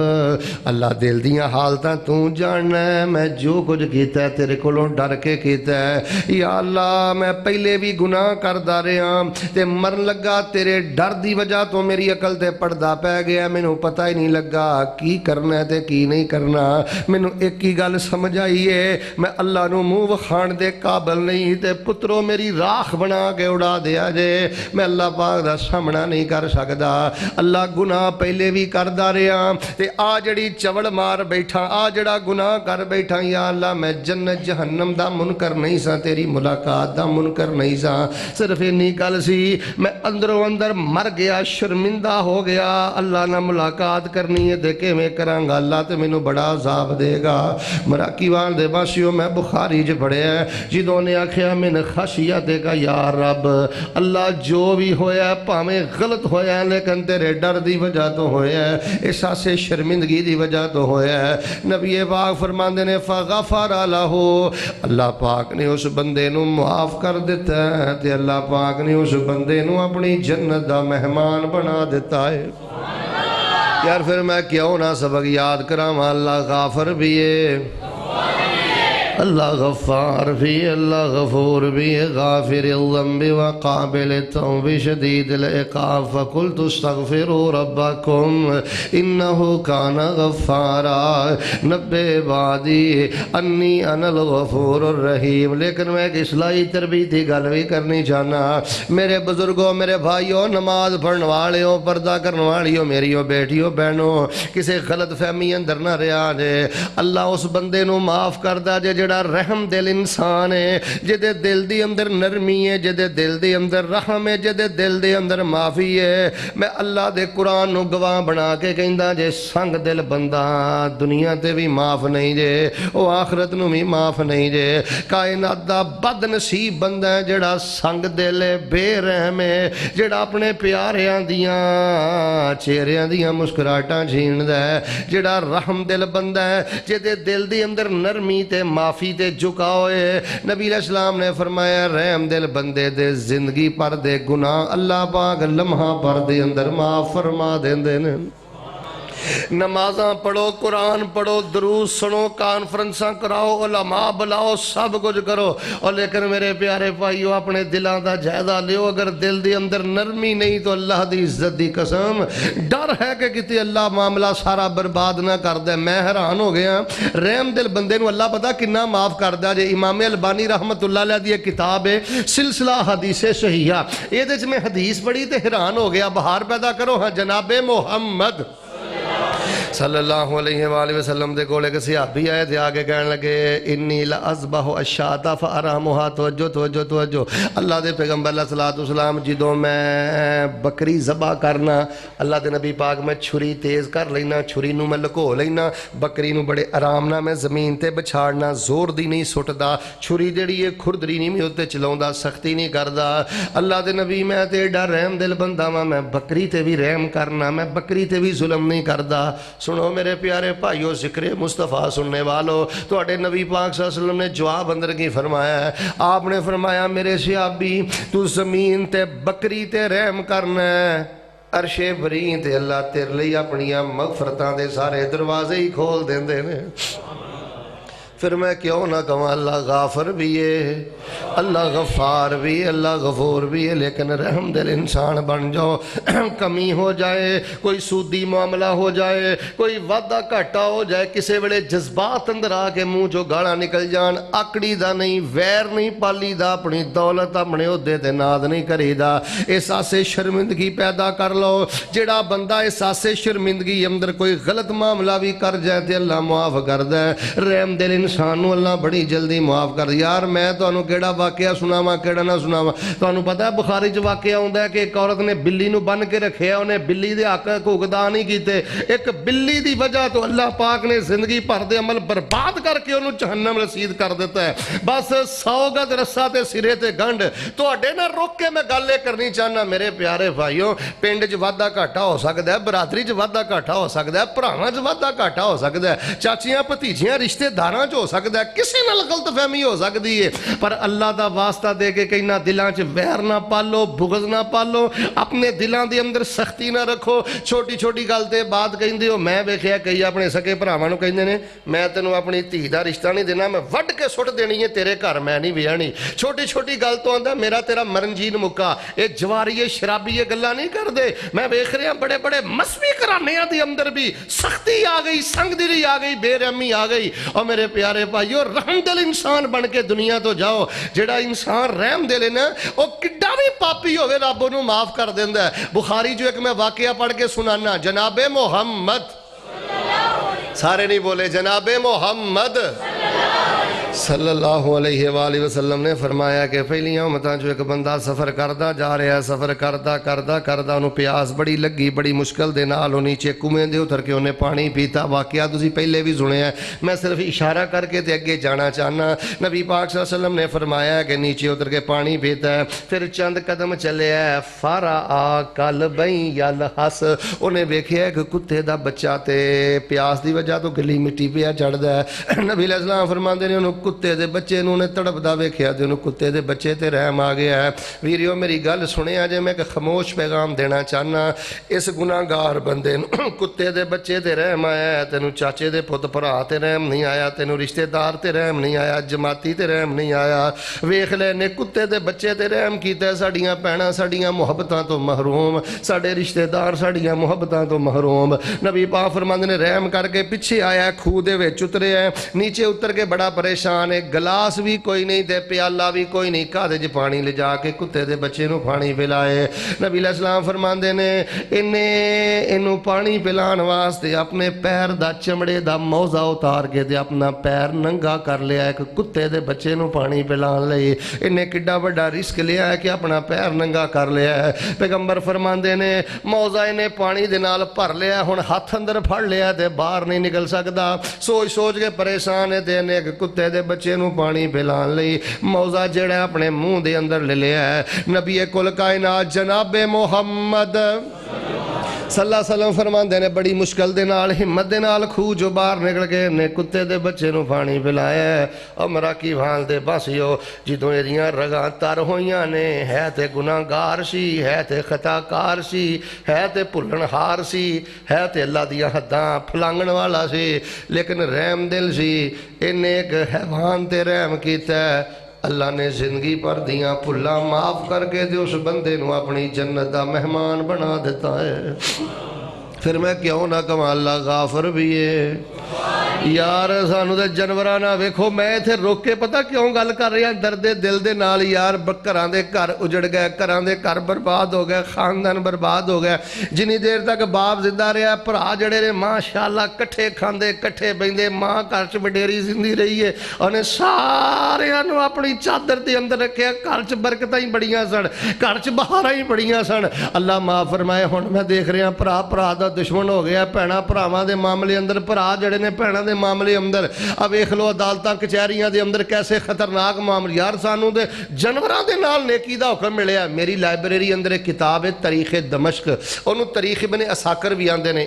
اللہ دل دیاں حالتاں تو جاننا ہے، میں جو کچھ کیتا ہے تیرے کولوں ڈر کے کیتا ہے۔ یا اللہ میں پہلے بھی گناہ کردا رہا تے مرن لگا تیرے ڈر دی وجہ تو میری عقل تے پردہ پہ گیا، مینوں پتہ ہی نہیں لگا کی کرنا ہے تے کی نہیں کرنا۔ مینوں ایک ہی گل سمجھ آئیے میں اللہ نو منہ وکھان دے قابل نہیں تے پترو میری راکھ بنا کے اڑا دیا جے، میں اللہ پاک دا سامنا نہیں کر سکدا۔ اللہ گناہ پہلے بھی کردا رہا تے آ جڑی چوڑ مار بیٹھا، آ جڑا گناہ کر بیٹھا، یا اللہ میں جنت جہنم دا منکر نہیں سا، تیری ملاقات دا منکر نہیں سا، صرف انی گل سی میں اندروں اندر مر گیا، شرمندہ ہو گیا، اللہ نہ ملاقات کرنی ہے تے کیویں کرانگا، اللہ تے مینوں بڑا عذاب دے گا۔ مراکی وال دے باسیوں میں بخاری جو پڑھے ہیں جدوں نے آکھیا من خشیتک یا رب، اللہ جو بھی ہویا ہے پاویں غلط ہویا ہے لیکن تیرے ڈر دی وجہ تو ہویا ہے، احساس شرمندگی دی وجہ تو ہویا ہے۔ نبی پاک فرماندے نے فغفر لہ، اللہ پاک نے اس بندے نو معاف کر دیتا ہے تے اللہ پاک نے اس بندے نو اپنی جنت دا مہمان بنا دیتا ہے۔ یار پھر میں کیوں نہ سبق یاد کراں، اللہ غافر بھی ہے، اللہ غفار بھی، اللہ غفور بھی، غافر الذنب وقابل التوب شدید العقاب، فقلت استغفروا ربکم انہ کان غفارا نبئ عبادی انی انا الغفور الرحیم۔ لیکن میں ایک اصلاحی تربیتی گل بھی کرنی چاہنا، میرے بزرگوں، میرے بھائیوں، نماز پڑھن والیوں، پردہ کرن والیوں، میریوں بیٹیوں بہنوں، کسی غلط فہمی اندر نہ رہا جے۔ اللہ اس بندے نو معاف کردا جے جڑا رحم دل انسان ہے، جدے دل دی اندر نرمی ہے، جدے دل دی اندر رحم ہے، جدے دل دی اندر معافی ہے۔ میں اللہ دے قرآن نو گواہ بنا کے کہندا جے سنگ دل بندہ دنیا تے بھی معاف نہیں جے، او آخرت نو بھی معاف نہیں جے۔ کائنات دا بد نصیب بندہ ہے جڑا سنگ دل ہے، بے رحم ہے، جڑا اپنے پیاریاں دیاں چہریاں دیاں مسکراہٹاں چھیندا ہے، جڑا رحم دل بندہ ہے، جدے دل دی اندر نرمی تے معافی تے جھکاؤ ہے۔ نبی علیہ السلام نے فرمایا رحم دل بندے دے زندگی پر دے گناہ اللہ پاک لمحہ پر دے اندر معاف فرما دیندے نے۔ نمازاں پڑھو، قرآن پڑھو، دروس سنو، کانفرنساں کراؤ، علماء بلاؤ، سب کچھ کرو، اور لیکن میرے پیارے بھائیو اپنے دلاں دا جائزہ لیو، اگر دل دے اندر نرمی نہیں تو اللہ دی عزت دی قسم ڈر ہے کہ کتے اللہ معاملہ سارا برباد نہ کر دے۔ میں حیران ہو گیا رحم دل بندے نو اللہ پتہ کنا معاف کر دے جے۔ امام البانی رحمت اللہ علیہ دی کتاب ہے سلسلہ حدیث صحیحہ، یہ دے میں حدیث پڑھی تے حیران ہو گیا، بہار پیدا کرو ہاں جناب محمد صلی اللہ علیہ وآلہ وسلم دے کول ایک صحابی آئے تھے آگے کہنے لگے انی لأذبح الشاة فأرحمها توجہ توجہ توجہ اللہ دے پیغمبر علیہ الصلوۃ والسلام جدوں میں بکری ذبح کرنا اللہ دے نبی پاک میں چھری تیز کر لینا چھری نو میں لکو لینا بکری نو بڑے آرام نال میں زمین تے بچھاڑنا زور دی نہیں سٹدا چھری جڑی ہے کھردری نہیں میں اوتے چلاوندا سختی نہیں کردا اللہ دے نبی میں تے ایڈا رحم دل بندہ وا میں بکری تے بھی رحم کرنا میں بکری تے بھی ظلم نہیں کردا سنو میرے پیارے بھائیو ذکر مصطفیٰ سننے والو توڑے نبی پاک صلی اللہ علیہ وسلم نے جواب اندر کی فرمایا ہے آپ نے فرمایا میرے صحابی تو زمین تے بکری تے رحم کرنا ہے عرش برین تے اللہ تیرے لئی اپنیاں مغفرتاں دے سارے دروازے ہی کھول دیں دے نے پھر میں کیوں نہ کہوں اللہ غافر بھی ہے اللہ غفار بھی ہے اللہ غفور بھی ہے لیکن رحم دل انسان بن جاؤ کمی ہو جائے کوئی سودی معاملہ ہو جائے کوئی وعدہ گھاٹا ہو جائے کسے ویلے جذبات اندر آ کے منہ جو گالاں نکل جان آکڑی دا نہیں ویر نہیں پالی دا اپنی دولت اپنے عہدے تے ناد نہیں کری دا احساس شرمندگی پیدا کر لو جڑا بندہ احساس شرمندگی اندر کوئی غلط معاملہ بھی کر جائے تے اللہ معاف کر دے رحم دل انسانوں اللہ بڑی جلدی معاف کر دے یار میں تو انہوں کیڑا واقعہ سناواں کیڑا نہ سناواں تو انہوں پتہ ہے بخاری جو واقعہ ہوندہ ہے کہ ایک عورت نے بلی نو بن کے رکھیا انہیں بلی دے حق کو ادا نہیں کیتے ایک بلی دی وجہ تو اللہ پاک نے زندگی بھر دے عمل برباد کر کے انہوں جہنم رسید کر دیتا ہے بس 100 گز رسا تے سرے تے گنڈ تو اڈے نہ روک کے میں گالے کرنی چاہنا میرے پیارے بھائیوں پنڈ جو وعدہ گھاٹا ہو سکتا ہے برادری جو وعدہ گھاٹا ہو سکتا ہے بھراواں جو وعدہ گھاٹا ہو سکتا ہے چاچیاں بھتیجیاں رشتے داراں جو ہو سکتا ہے کسی نال غلط فہمی ہو سکتی ہے پر اللہ دا واسطہ دے کے کہیں نہ دلاں چ ویر نہ پالو بغض نہ پالو اپنے دلاں دے اندر سختی نہ رکھو چھوٹی چھوٹی گل تے بات کہندے ہو میں ویکھیا کئی اپنے سکے بھراواں نوں کہندے نے میں تینوں اپنی دھی دا رشتہ نہیں دینا میں وڈ کے سٹ دینی ہے تیرے گھر میں نہیں ویانی چھوٹی چھوٹی گل تو آندا میرا تیرا مرن جین مکا اے جواری شرابی یہ گلاں نہیں کر دے میں ویکھ رہا بڑے بڑے مذہبی گھرانیاں دے اندر بھی سختی آ گئی سنگ دلی آ گئی بے رحمی آ گئی اور میرے پیارے بھائیو رحم دل انسان بن کے دنیا تو جاؤ جڑا انسان رحم دل ہے نا وہ کڈا بھی پاپی ہوئے رب انہوں معاف کر دیندا ہے بخاری جو ایک میں واقعہ پڑھ کے سنانا جناب محمد سارے نہیں بولے جناب محمد صلی اللہ علیہ وآلہ وسلم نے فرمایا کہ پہلیاں امتاں جو ایک بندہ سفر کردہ جا رہا ہے سفر کردہ انہوں پیاس بڑی لگی بڑی مشکل دے نال نیچے کنویں دے اتر کے انہیں پانی پیتا واقعہ تسی پہلے بھی سنے ہیں میں صرف اشارہ کر کے تے اگے جانا چاہنا نبی پاک صلی اللہ علیہ وسلم نے فرمایا کہ نیچے اتر کے پانی پیتا ہے پھر چند قدم چلے ہے فارا قلبین یلحس انہیں ویکھیا کہ کتے دا بچہ تے پیاس دی وجہ تو گلی مٹی پیا چڑھدا ہے نبی علیہ السلام فرماندے نے انہوں کتے دے بچے انہوں نے تڑپ دا ویکھیا تے انہوں کتے دے بچے تے رحم آ گیا ہے ویریو میری گل سنے آجے میں کہ خاموش پیغام دینا چاہنا اس گناہگار بندے کتے دے بچے تے رحم آیا ہے تینوں چاچے دے پت بھرا تے رحم نہیں آیا تینوں رشتہ دار تے رحم نہیں آیا جماعتی تے رحم نہیں آیا ویکھ لے نے کتے دے بچے تے رحم کیتا ہے ساڈیاں بہناں ساڈیاں محبتاں تو محروم ساڈے رشتہ دار ساڈیاں محبتاں تو محروم نبی پاک فرماندے نے رحم کر کے پیچھے آیا کھو دے وچ اترے ہے نیچے اتر کے بڑا پریشان گلاس بھی کوئی نہیں تے پیالہ بھی کوئی نہیں کادے جی پانی لے جا کے کتے دے بچے نو پانی پلائے نبی علیہ السلام فرماندے نے انہوں پانی پلان واسطے اپنے پیر دا چمڑے دا موزہ اتار کے دے اپنا پیر ننگا کر لیا ہے کہ کتے دے بچے نو پانی پلان لئے انہیں کڈا بڑا رسک لیا ہے کہ اپنا پیر ننگا کر لیا ہے پیغمبر فرماندے نے موزہ انہیں پانی دے نال بھر لیا ہے ہن ہاتھ اندر پھڑ لیا ہے تے باہر نہیں نکل سکدا سوچ سوچ کے پریشان ہے تے انہیں کتے دے بچے نو پانی پلان لئی موزہ جڑا اپنے منہ دے اندر لے لیا ہے نبی کل کائنات جناب محمد صلی اللہ علیہ وسلم فرماندے نے بڑی مشکل دے نال ہمت دے نال کھو جو باہر نکل کے نے کتے دے بچے نو پانی پلایا ہے اور مراکی بھان دے باسیو جدوں ایدیاں رگاں تر ہویاں نے ہے تے گناہگار سی ہے تے خطاکار سی ہے تے بھلن ہار سی ہے تے اللہ دیاں حداں پھلانگن والا سی لیکن رحم دل سی انہیں ایک حیوان تے رحم کیتا ہے اللہ نے زندگی پر دیاں پھلا معاف کر کے دے اس بندے نو اپنی جنت دا مہمان بنا دیتا ہے پھر میں کیوں نہ کہوں اللہ غافر بھی ہے ਯਾਰ ਸਾਨੂੰ ਤੇ ਜਾਨਵਰਾਂ ਨਾਲ ਵੇਖੋ ਮੈਂ ਇੱਥੇ ਰੁਕ ਕੇ ਪਤਾ ਕਿਉਂ ਗੱਲ ਕਰ ਰਿਹਾ ਦਰਦੇ ਦਿਲ ਦੇ ਨਾਲ ਯਾਰ ਘਰਾਂ ਦੇ ਘਰ ਉਜੜ ਗਏ ਘਰਾਂ ਦੇ ਘਰ ਬਰਬਾਦ ਹੋ ਗਏ ਖਾਨਦਾਨ ਬਰਬਾਦ ਹੋ ਗਏ ਜਿੰਨੀ ਦੇਰ ਤੱਕ ਬਾਪ ਜ਼ਿੰਦਾ ਰਿਹਾ ਭਰਾ ਜਿਹੜੇ ਨੇ ਮਾਸ਼ਾਅੱਲਾ ਇਕੱਠੇ ਖਾਂਦੇ ਇਕੱਠੇ ਬਹਿੰਦੇ ਮਾਂ ਘਰ 'ਚ ਵਡੇਰੀ ਜ਼ਿੰਦੀ ਰਹੀ ਹੈ ਉਹਨੇ ਸਾਰਿਆਂ ਨੂੰ ਆਪਣੀ ਚਾਦਰ ਦੇ ਅੰਦਰ ਰੱਖਿਆ ਘਰ 'ਚ ਬਰਕਤਾਂ ਹੀ ਬੜੀਆਂ ਸਨ ਘਰ 'ਚ ਬਹਾਰਾਂ ਹੀ ਬੜੀਆਂ ਸਨ ਅੱਲਾ ਮਾਫ ਫਰਮਾਏ ਹੁਣ ਮੈਂ ਦੇਖ ਰਿਹਾ ਭਰਾ ਭਰਾ ਦਾ ਦੁਸ਼ਮਣ ਹੋ ਗਿਆ ਭੈਣਾਂ ਭਰਾਵਾਂ ਦੇ ਮਾਮਲੇ ਅੰਦਰ ਭਰਾ ਜਿਹੜੇ ਨੇ ਭੈਣਾਂ ਦੇ ਮਾਮਲੇ ਅੰਦਰ ਆ ਵੇਖ ਲਓ ਅਦਾਲਤਾਂ ਕਚਹਿਰੀਆਂ ਦੇ ਅੰਦਰ ਕੈਸੇ ਖਤਰਨਾਕ ਮਾਮਲੇ ਯਾਰ ਸਾਨੂੰ ਤੇ ਜਾਨਵਰਾਂ ਦੇ ਨਾਲ ਨੇਕੀ ਦਾ ਹੁਕਮ ਮਿਲਿਆ ਮੇਰੀ ਲਾਇਬ੍ਰੇਰੀ ਅੰਦਰ ਇੱਕ ਕਿਤਾਬ ਹੈ ਤਾਰੀਖ ਦਮਸ਼ਕ ਉਹਨੂੰ ਤਾਰੀਖ ਇਬਨ ਅਸਾਕਰ ਵੀ ਆਂਦੇ ਨੇ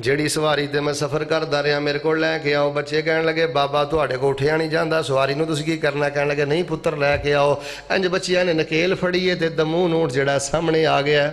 ਜਿਹੜੀ ਸਵਾਰੀ ਤੇ ਮੈਂ ਸਫ਼ਰ ਕਰਦਾ ਰਿਹਾ ਮੇਰੇ ਕੋਲ ਲੈ ਕੇ ਆਓ ਬੱਚੇ ਕਹਿਣ ਲੱਗੇ ਬਾਬਾ ਤੁਹਾਡੇ ਕੋਲ ਉੱਠਿਆ ਨਹੀਂ ਜਾਂਦਾ ਸਵਾਰੀ ਨੂੰ ਤੁਸੀਂ ਕੀ ਕਰਨਾ ਕਹਿਣ ਲੱਗੇ ਨਹੀਂ ਪੁੱਤਰ ਲੈ ਕੇ ਆਓ ਇੰਜ ਬੱਚਿਆਂ ਨੇ ਨਕੇਲ ਫੜੀਏ ਤੇ ਦਮੂਨ ਊਂਠ ਜਿਹੜਾ ਸਾਹਮਣੇ ਆ ਗਿਆ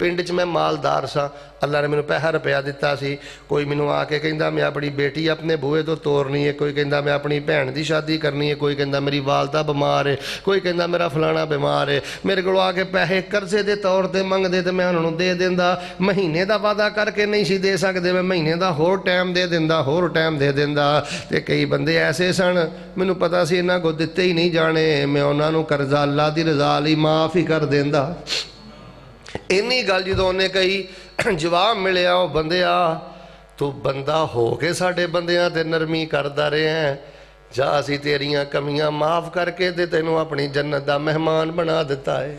ਪਿੰਡ 'ਚ ਮੈਂ ਮਾਲਦਾਰ ਸਾਂ, ਅੱਲਾ ਨੇ ਮੈਨੂੰ ਪੈਸਾ ਰੁਪਇਆ ਦਿੱਤਾ ਸੀ। ਕੋਈ ਮੈਨੂੰ ਆ ਕੇ ਕਹਿੰਦਾ ਮੈਂ ਆਪਣੀ ਬੇਟੀ ਆਪਣੇ ਬੂਹੇ ਤੋਂ ਤੋਰਨੀ ਹੈ, ਕੋਈ ਕਹਿੰਦਾ ਮੈਂ ਆਪਣੀ ਭੈਣ ਦੀ ਸ਼ਾਦੀ ਕਰਨੀ ਹੈ, ਕੋਈ ਕਹਿੰਦਾ ਮੇਰੀ ਵਾਲਦਾ ਬਿਮਾਰ ਹੈ, ਕੋਈ ਕਹਿੰਦਾ ਮੇਰਾ ਫਲਾਣਾ ਬਿਮਾਰ ਹੈ। ਮੇਰੇ ਕੋਲ ਆ ਕੇ ਪੈਸੇ ਕਰਜ਼ੇ ਦੇ ਤੌਰ ਤੇ ਮੰਗਦੇ ਤੇ ਮੈਂ ਉਹਨਾਂ ਨੂੰ ਦੇ ਦਿੰਦਾ। ਮਹੀਨੇ ਦਾ ਵਾਅਦਾ ਕਰਕੇ ਨਹੀਂ ਸੀ ਦੇ ਸਕਦੇ, ਮੈਂ ਮਹੀਨੇ ਦਾ ਹੋਰ ਟਾਈਮ ਦੇ ਦਿੰਦਾ, ਹੋਰ ਟਾਈਮ ਦੇ ਦਿੰਦਾ। ਤੇ ਕਈ ਬੰਦੇ ਐਸੇ ਸਨ, ਮੈਨੂੰ ਪਤਾ ਸੀ ਇਹਨਾਂ ਕੋਲ ਦਿੱਤੇ ਹੀ ਨਹੀਂ ਜਾਣੇ, ਮੈਂ ਉਹਨਾਂ ਨੂੰ ਕਰਜ਼ਾ ਅੱਲਾ ਦੀ ਰਜ਼ਾ ਲਈ ਮਾਫ ਹੀ ਕਰ ਦਿੰਦਾ। ਇੰਨੀ ਗੱਲ ਜਦੋਂ ਉਹਨੇ ਕਹੀ, ਜਵਾਬ ਮਿਲਿਆ, ਉਹ ਬੰਦਿਆ ਤੂੰ ਬੰਦਾ ਹੋ ਕੇ ਸਾਡੇ ਬੰਦਿਆਂ ਤੇ ਨਰਮੀ ਕਰਦਾ ਰਿਹਾ, ਜਾਂ ਅਸੀਂ ਤੇਰੀਆਂ ਕਮੀਆਂ ਮਾਫ ਕਰਕੇ ਤੇ ਤੈਨੂੰ ਆਪਣੀ ਜੰਨਤ ਦਾ ਮਹਿਮਾਨ ਬਣਾ ਦਿੱਤਾ ਹੈ।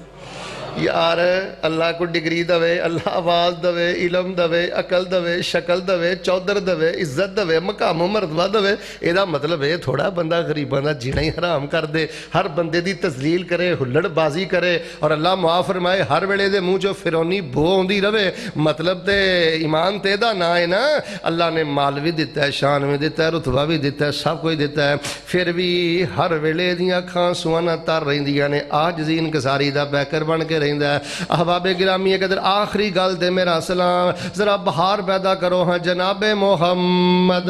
ਯਾਰ ਅੱਲਾ ਕੋਈ ਡਿਗਰੀ ਦਵੇ, ਅੱਲਾ ਆਵਾਜ਼ ਦਵੇ, ਇਲਮ ਦਵੇ, ਅਕਲ ਦਵੇ, ਸ਼ਕਲ ਦਵੇ, ਚੌਧਰ ਦਵੇ, ਇੱਜ਼ਤ ਦਵੇ, ਮਕਾਮ ਮਰਤਬਾ ਦਵੇ। ਇਹਦਾ ਮਤਲਬ ਇਹ ਥੋੜਾ ਬੰਦਾ ਗਰੀਬਾਂ ਦਾ ਜੀਣਾ ਹੀ ਹਰਾਮ ਕਰ ਦੇ, ਹਰ ਬੰਦੇ ਦੀ ਤਜ਼ਲੀਲ ਕਰੇ, ਹੁੱਲੜਬਾਜ਼ੀ ਕਰੇ। ਔਰ ਅੱਲਾ ਮੁਆਫ ਫਰਮਾਏ ਹਰ ਵੇਲੇ ਦੇ ਮੂੰਹ 'ਚੋਂ ਫਿਰੌਨੀ ਬੋ ਆਉਂਦੀ ਰਵੇ। ਮਤਲਬ ਤੇ ਈਮਾਨ ਤੇ ਇਹਦਾ ਨਾ ਹੈ ਨਾ। ਅੱਲਾ ਨੇ ਮਾਲ ਵੀ ਦਿੱਤਾ, ਸ਼ਾਨ ਵੀ ਦਿੱਤਾ, ਰੁਤਬਾ ਵੀ ਦਿੱਤਾ, ਸਭ ਕੁਝ ਦਿੱਤਾ ਹੈ, ਫਿਰ ਵੀ ਹਰ ਵੇਲੇ ਦੀਆਂ ਅੱਖਾਂ ਸੁਆਣਾ ਤਰ ਰਹਿੰਦੀਆਂ ਨੇ। ਆਜਜ਼ੀ ਇਨਕਸਾਰੀ ਦਾ ਬੈਕਰ ਬਣ ਕੇ ਰਹਿੰਦਾ ਹੈ। ਅਹਬਾਬੇ ਗਿਰਾਮੀ ਕਦਰ ਆਖਰੀ ਗੱਲ ਤੇ ਮੇਰਾ ਸਲਾਮ, ਜ਼ਰਾ ਬਹਾਰ ਪੈਦਾ ਕਰੋ ਹਾਂ ਜਨਾਬੇ ਮੁਹੰਮਦ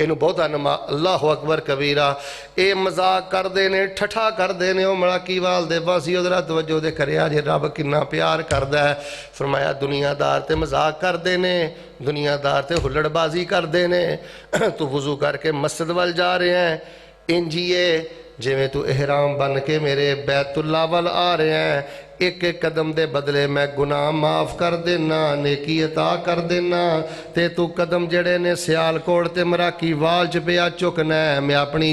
ਇਹਨੂੰ ਬਹੁਤਾ ਨਮਾ ਅੱਲਾਹੁ ਅਕਬਰ ਕਬੀਰਾ। ਇਹ ਮਜ਼ਾਕ ਕਰਦੇ ਨੇ, ਠੱਠਾ ਕਰਦੇ ਨੇ। ਉਹ ਮਲਾਕੀਵਾਲ ਦੇ ਬਾਸੀ ਉਹਦਾ ਤਵੱਜੋ ਦੇ ਕਰਿਆ ਜੇ ਰੱਬ ਕਿੰਨਾ ਪਿਆਰ ਕਰਦਾ ਹੈ। ਫਰਮਾਇਆ ਦੁਨੀਆਦਾਰ ਤੇ ਮਜ਼ਾਕ ਕਰਦੇ ਨੇ, ਦੁਨੀਆਦਾਰ ਤੇ ਹੁੱਲੜਬਾਜ਼ੀ ਕਰਦੇ ਨੇ। ਤੂੰ ਵਜ਼ੂ ਕਰਕੇ ਮਸਜਿਦ ਵੱਲ ਜਾ ਰਿਹਾ ਹੈ, ਇੰਜੀਏ ਜਿਵੇਂ ਤੂੰ ਇਹਰਾਮ ਬਣ ਕੇ ਮੇਰੇ ਬੈਤੁੱਲਾ ਵੱਲ ਆ ਰਿਹਾ ਹੈ। ਇੱਕ ਇੱਕ ਕਦਮ ਦੇ ਬਦਲੇ ਮੈਂ ਗੁਨਾਹ ਮਾਫ ਕਰ ਦੇਣਾ, ਨੇਕੀ ਅਤਾ ਕਰ ਦੇਣਾ। ਤੇ ਤੂੰ ਕਦਮ ਜਿਹੜੇ ਨੇ ਸਿਆਲਕੋਟ ਤੇ ਮਰਾਕੀ ਵਾਲ ਚ ਪਿਆ ਝੁਕਣਾ ਹੈ, ਮੈਂ ਆਪਣੀ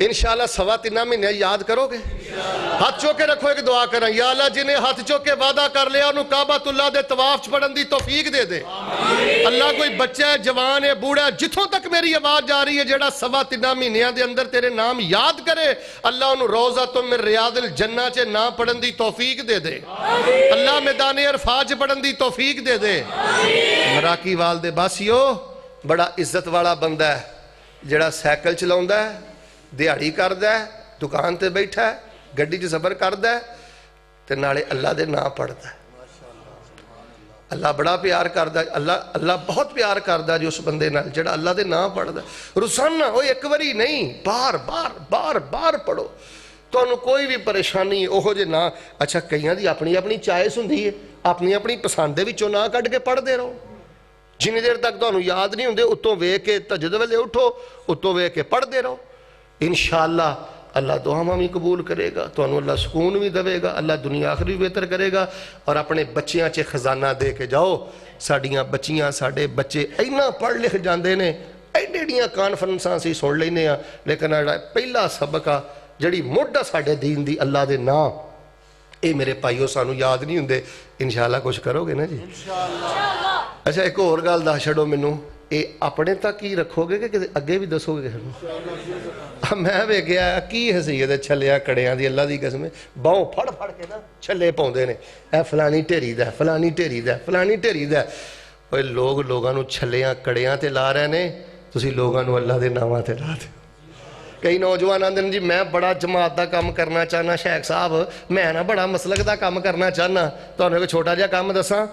انشاءاللہ سوا 3 مہینے یاد کرو گے؟ ہاتھ چوک کے رکھو، ایک دعا کریں، یا اللہ جنہیں ہاتھ چوک کے وعدہ کر لیا انہوں کعبۃ اللہ دے طواف پڑھن دی توفیق دے دے۔ اللہ کوئی بچہ ہے، جوان ہے، بوڑھا ہے، جتھوں تک میری آواز جا رہی ہے، جیڑا سوا 3 مہینیاں دے اندر تیرے نام یاد کرے، اللہ انہوں روضۃ من ریاض الجنہ چے نام پڑھن دی توفیق دے دے۔ اللہ میدان عرفات پڑھن دی توفیق دے دے۔ مراکی والدے باسیو بڑا عزت والا بندہ ہے، جڑا سائیکل چلاوندا ہے، دیہڑی کردا ہے، دکان تے بیٹھا ہے، گڈی چ سفر کردا ہے تے نالے اللہ دے نام پڑھدا ہے۔ اللہ بڑا پیار کردا ہے، اللہ بہت پیار کردا ہے جو اس بندے نال جڑا اللہ دے نام پڑھدا ہے۔ روزانہ وہ ایک واری نہیں، بار بار پڑھو، تانوں کوئی بھی پریشانی اوہو جے نہ۔ اچھا کئیاں دی اپنی اپنی چوائس ہوندی ہے، اپنی پسند دے وچوں نہ کڈ کے پڑھدے رہو۔ جنی دیر تک تانوں یاد نہیں ہوندے اتوں ویکھ کے تہجد ویلے اٹھو، اتوں ویکھ کے پڑھدے رہو، انشاءاللہ اللہ دعاواں بھی قبول کرے گا، تانوں اللہ سکون بھی دے گا، اللہ دنیا آخرت بھی بہتر کرے گا۔ اور اپنے بچیاں چے خزانہ دے کے جاؤ۔ ساڈیاں بچیاں ساڈے بچے اینا پڑھ لکھ جاندے نے، ایڈیاں کانفرنساں سی سن لینے ہاں، لیکن پہلا سبق آ جڑی مڈ ساڈے دین دی اللہ دے نام، اے میرے بھائیو سانوں یاد نہیں ہوندے۔ انشاءاللہ کچھ کرو گے نا جی؟ اچھا ایک اور گل دس چھڑو مینوں، اے اپنے تک ہی رکھو گے کہ اگے بھی دسو گے؟ میں ویکھیا کی حیثیت ہے چھلیاں کڑیاں دی، اللہ دی قسم باہوں پھڑ کے نا چھلے پاؤندے نے، اے فلانی ڈھیری دا، فلانی ڈھیری دا، فلانی ڈھیری دا۔ اوے لوگاں نوں چھلیاں کڑیاں تے لا رہے نے، تسی لوگاں نوں اللہ دے ناماں تے لا دے۔ کئی نوجوان آندے نے جی میں بڑا جماعت دا کام کرنا چاہنا شیخ صاحب، میں نا بڑا مسلک دا کام کرنا چاہنا۔ تانوں ایک چھوٹا جہا کام دساں،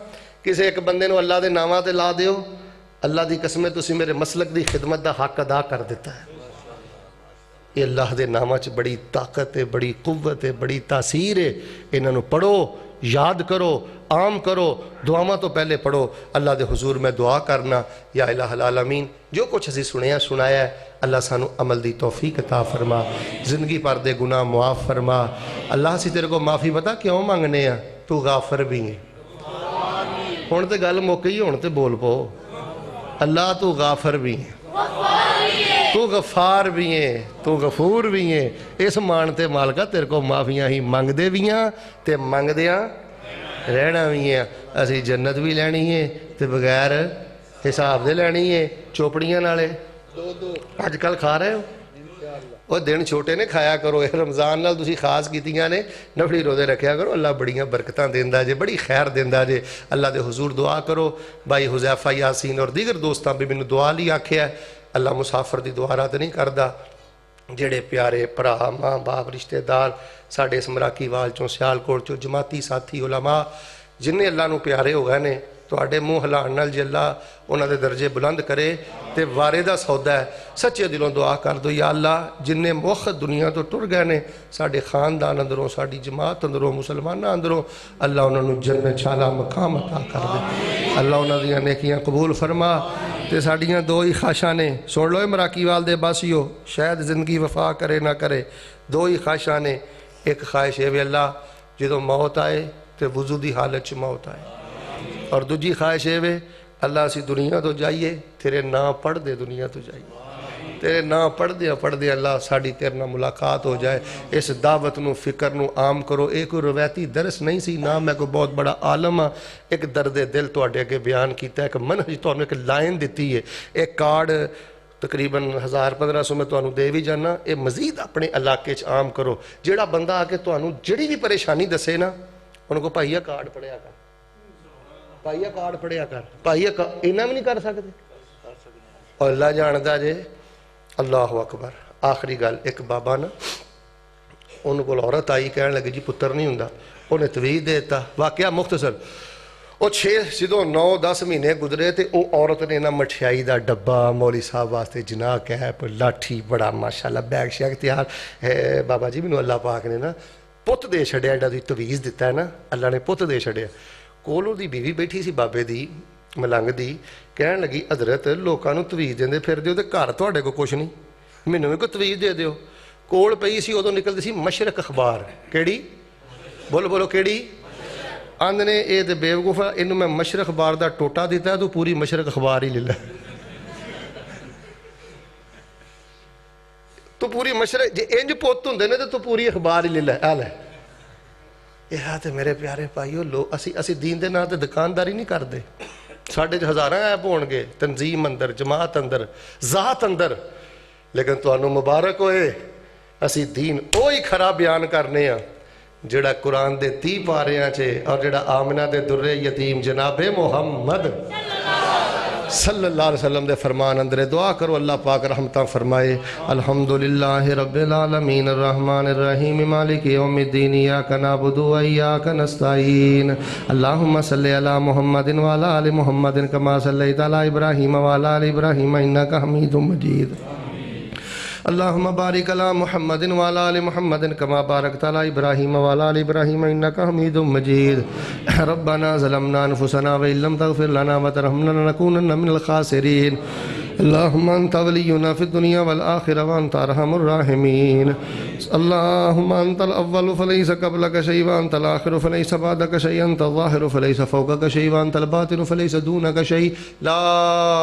کسے ایک بندے نوں اللہ دے ناماں تے لا دیو، اللہ دی قسم تسی میرے مسلک دی خدمت دا حق ادا کر دیتا ہے۔ یہ اللہ دے ناماں چ بڑی طاقت ہے، بڑی قوت ہے، بڑی تاثیر ہے۔ انہاں نوں پڑھو، یاد کرو، عام کرو، دعاواں تو پہلے پڑھو۔ اللہ دے حضور میں دعا کرنا، یا الہ العالمین جو کچھ اسی سنایا ہے اللہ سانو عمل دی توفیق عطا فرما، زندگی پر دے گناہ معاف فرما۔ اللہ اسی تیرے کو معافی پتا کیوں مانگنے ہیں؟ تو غافر بھی ہے۔ ہن تے گل مک گئی، ہن تے بول پو، اللہ تو غافر بھی ہے، تو غفار بھی ہیں، تو غفور بھی ہیں۔ اس مانتے مالکہ تیرے کو معافیاں ہی منگ دے بھی ہیں تے منگ دیاں رہنا بھی ہیں۔ اسی جنت بھی لینی ہے تے بغیر حساب دے لینی ہے۔ چوپڑیاں نالے آج کل کھا رہے ہو؟ وہ دن چھوٹے نے کھایا کرو، رمضان نال تسی خاص کیتیاں نے، نفلی روزے رکھیا کرو، اللہ بڑیاں برکتاں دیندا جے، بڑی خیر دیندا جے۔ اللہ دے حضور دعا کرو۔ بھائی حذیفہ یاسین اور دیگر دوستاں بھی مینوں دعا لی آکھیا ہے۔ اللہ مسافر دی دعا رد نہیں کردا۔ جڑے پیارے پرا، ماں باپ، رشتہ دار ساڈے اس مراکی وال چوں، سیالکوٹ چوں، جماعتی ساتھی علماء جنہیں اللہ نو پیارے ہو گئے نے، تواڈے منہ ہلان نال جے اللہ انہاں دے درجے بلند کرے تے وارے دا سودا ہے۔ سچے دلوں دعا کر دو، یا اللہ جنہیں موخت دنیا تو ٹر گئے نے، ساڈے خاندان اندروں، ساڈی جماعت اندروں، مسلماناں اندروں، اللہ انہاں نو جنت شالا مقام عطا کر دے۔ اللہ انہاں دیاں نیکیاں قبول فرما۔ تے ساڈیاں دو ہی خواہشاں نے، سن لو مراکی وال دے باسیو، شاید زندگی وفا کرے نہ کرے، دو ہی خواہشاں نے۔ ایک خواہش ہے اللہ جدوں موت آئے تے وضو دی حالت چ موت آئے، اور دوجی خواہش ہے اللہ اسی دنیا تو جائیے تیرے نام پڑھ دے، دنیا تو جائیے تیرے نام پڑھ دے اللہ ساڑی تیرے نام ملاقات ہو جائے۔ اس دعوت نو فکر نو عام کرو۔ ایک کوئی روایتی درس نہیں سی، نام میں کوئی بہت بڑا عالم ہاں، ایک درد دل تو اڈے کے بیان کیتا ہے، ایک منہج تو انہوں ایک لائن دیتی ہے، ایک کارڈ تقریباً 1500 میں تو انہوں دے بھی جانا، اے مزید اپنے علاقے چ عام کرو۔ جیڑا بندہ آکے تو انہوں جڑی بھی پریشانی دسے نا، انہوں کو پائیہ کارڈ پڑھیا کر، پائیہ کارڈ پڑھیا کر، پائیہ اینا بھی نہیں کر سکتے، اور اللہ جانتا جے۔ اللہ اکبر۔ آخری گل، ایک بابا نا انہوں کو عورت آئی کہنے لگی جی پتر نہیں ہوندا، انہیں تویز دیتا۔ واقعہ مختصر، وہ 6-9-10 مہینے گزرے تے او عورت نے نا مٹھیائی دا ڈبا مولوی صاحب واسطے جناح کیپ لاٹھی بڑا ماشاءاللہ بیگ شیگ تیار ہے۔ بابا جی مینوں اللہ پاک نے نا پت دے چھڑیا، ایڈا دی تویز دیتا ہے نا اللہ نے پت دے چھڑیا۔ کولوں دی بیوی بیٹھی سی بابے دی ملنگ دی، کہنے لگی حضرت لوکاں نوں تویز دیندے پھر دیو تے گھر تواڈے کو کچھ نہیں، مینوں بھی کوئی تویز دے دیو۔ کول پئی سی ادوں نکلدی سی مشرق اخبار، کیڑی بولو کیڑی؟ آندے نے اے تے بیوقوفا اینوں میں مشرق اخبار دا ٹوٹا دیتا ہے تو پوری مشرق اخبار ہی لے لے۔ تو پوری مشرق جے انج پوت ہوندے نے تے تو پوری اخبار ہی لے لے آ لے یہ تے میرے پیارے بھائیو لوگ اسی دین دے نام تے دکانداری نہیں کردے ساڈے ہزاراں ایپ ہون گے تنظیم اندر جماعت اندر ذات اندر لیکن تانوں مبارک ہوئے اسی دین اوہی کھرا بیان کرنے ہاں جڑا قرآن دے 30 پاریاں چے اور جڑا آمنہ دے در یتیم جناب محمد صلی اللہ علیہ وسلم دے فرمان اندر دعا کرو اللہ پاک رحمتہ فرمائے الحمدللہ رب العالمین الرحمن الرحیم مالک یوم الدین ایاک نعبد و ایاک نستعین اللہم صلی علی محمد وعلی آل محمد کما صلیت علی ابراہیم وعلی آل ابراہیم انک حمید مجید اللہم بارک علی محمد وعلی آل محمد کما بارکت علی ابراہیم وعلی آل ابراہیم انک حمید مجید ربنا ظلمنا انفسنا وان لم تغفر لنا وترحمنا لنکونن من الخاسرین اللہم انت ولینا فی الدنیا والآخرہ وانت ارحم الراحمین اللہم انت الاول فلیس قبلک شیء وانت الآخر فلیس بعدک شیء انت الظاہر فلیس فوقک شیء وانت الباطن فلیس دونک شیء لا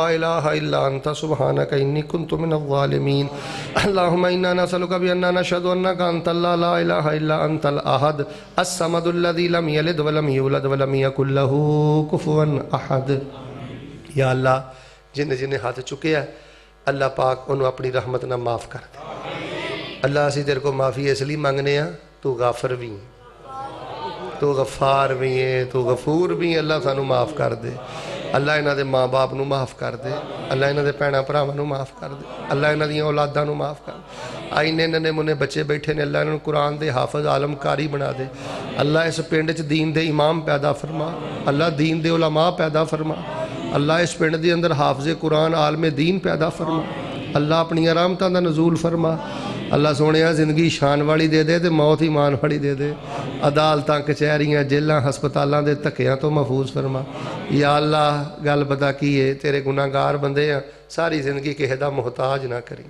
الہ الا انت سبحانک انی کنت من الظالمین اللہم انا نسألک بأننا نشہد انک انت اللہ لا الہ الا انت الاحد الصمد الذی لم یلد ولم یولد ولم یکن لہ کفوا احد یا اللہ جن ہاتھ چکے ہیں اللہ پاک انہوں اپنی رحمت نہ معاف کر دے اللہ اسی تیرے کو معافی اس لیے مانگنے ہیں تو غافر بھی ہیں تو غفار بھی ہیں تو غفور بھی ہیں اللہ سانو معاف کر دے اللہ انہاں دے ماں باپ نو معاف کر دے اللہ انہاں دے بھیناں بھراواں نو معاف کر دے اللہ انہاں دیاں اولاداں نو معاف کر دے آئینے ننے منے بچے بیٹھے نے اللہ انہوں قرآن دے حافظ عالم کاری بنا دے اللہ اس پنڈ چ دین دے امام پیدا فرما اللہ دین دے علماء پیدا فرما اللہ اس پنڈ دے اندر حافظ قرآن عالم دین پیدا فرما اللہ اپنی رحمتاں دا نزول فرما اللہ سونیا زندگی شان والی دے دے تے موت ایمان والی دے دے عدالتاں کچہریاں جیلاں ہسپتالاں دے تکیاں تو محفوظ فرما یا اللہ گل پتہ کی ہے تیرے گناہگار بندے ہیں ساری زندگی کہے دا محتاج نہ کریں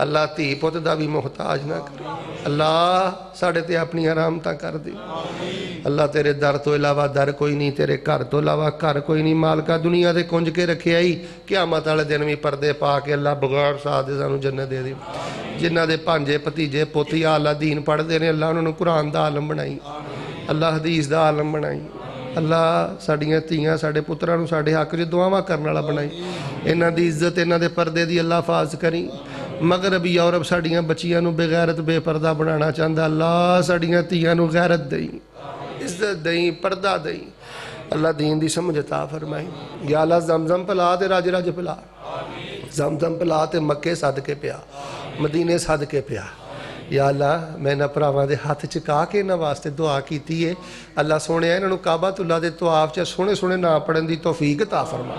اللہ تھی پوت دا بھی محتاج نہ کریں اللہ ساڑھے تے اپنی رحمتاں کر دی اللہ تیرے در تو علاوہ در کوئی نہیں تیرے گھر تو علاوہ گھر کوئی نہیں مالکہ دنیا دے کنج کے رکھے آئی قیامت والے دن بھی پردے پا کے اللہ بغیر ساتھ دے سانو جنت دے دی جنہ دے پانجے پتیجے پوتی اللہ دین پڑھ دے نے اللہ انہوں نے قرآن دا عالم بنائی اللہ حدیث دا عالم بنائی اللہ ساڑیاں تیاں ساڑے پترانوں ساڑے حق جو دعاواں کرنے والا بنائی انہاں دی عزت انہاں دے پردے دی اللہ حفاظ کریں مغربی یورپ ساڑیاں بچیاں نو بے غیرت بے پردہ بنانا چاہتا اللہ ساڑیاں تیاں نو غیرت دیں عزت دیں پردہ دیں اللہ دین دی سمجھ عطا فرمائیں یا اللہ زمزم پلا تے راج راج پلا زمزم پلا تے مکے صدقے پیا مدینے صدقے پیا یا اللہ میں نہ پراواں دے ہاتھ چکا کے انہاں واسطے دعا کیتی ہے اللہ سونے انہاں نو کعبۃ اللہ دے طواف چ سونے سونے نہ پڑھن دی توفیق عطا فرما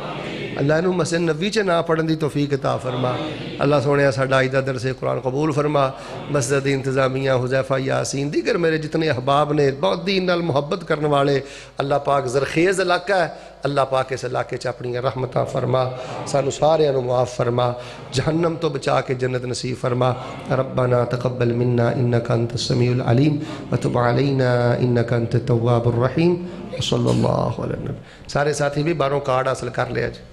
اللہ انہوں مسجد نبی چ نہ پڑھن دی توفیق عطا فرما اللہ سونے ساڈا اج دا درس قرآن قبول فرما مسجد انتظامیہ حذیفہ یاسین دیگر میرے جتنے احباب نے بہت دین نال محبت کرنے والے اللہ پاک زرخیز علاقہ ہے اللہ پاک اس علاقے چ اپنی رحمتاں فرما سانو سارے انو معاف فرما جہنم تو بچا کے جنت نصیب فرما ربنا تقبل منا انک انت السمیع العلیم وتب علینا انک انت التواب الرحیم صلی اللہ علیہ وسلم سارے ساتھی بھی باروں کارڈ حاصل کر لیا جی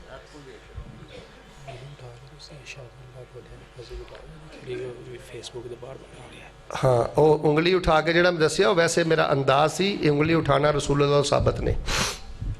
ہاں وہ انگلی اٹھا کے جڑا میں دسیا ویسے میرا انداز سی انگلی اٹھانا رسول اللہ ثابت نے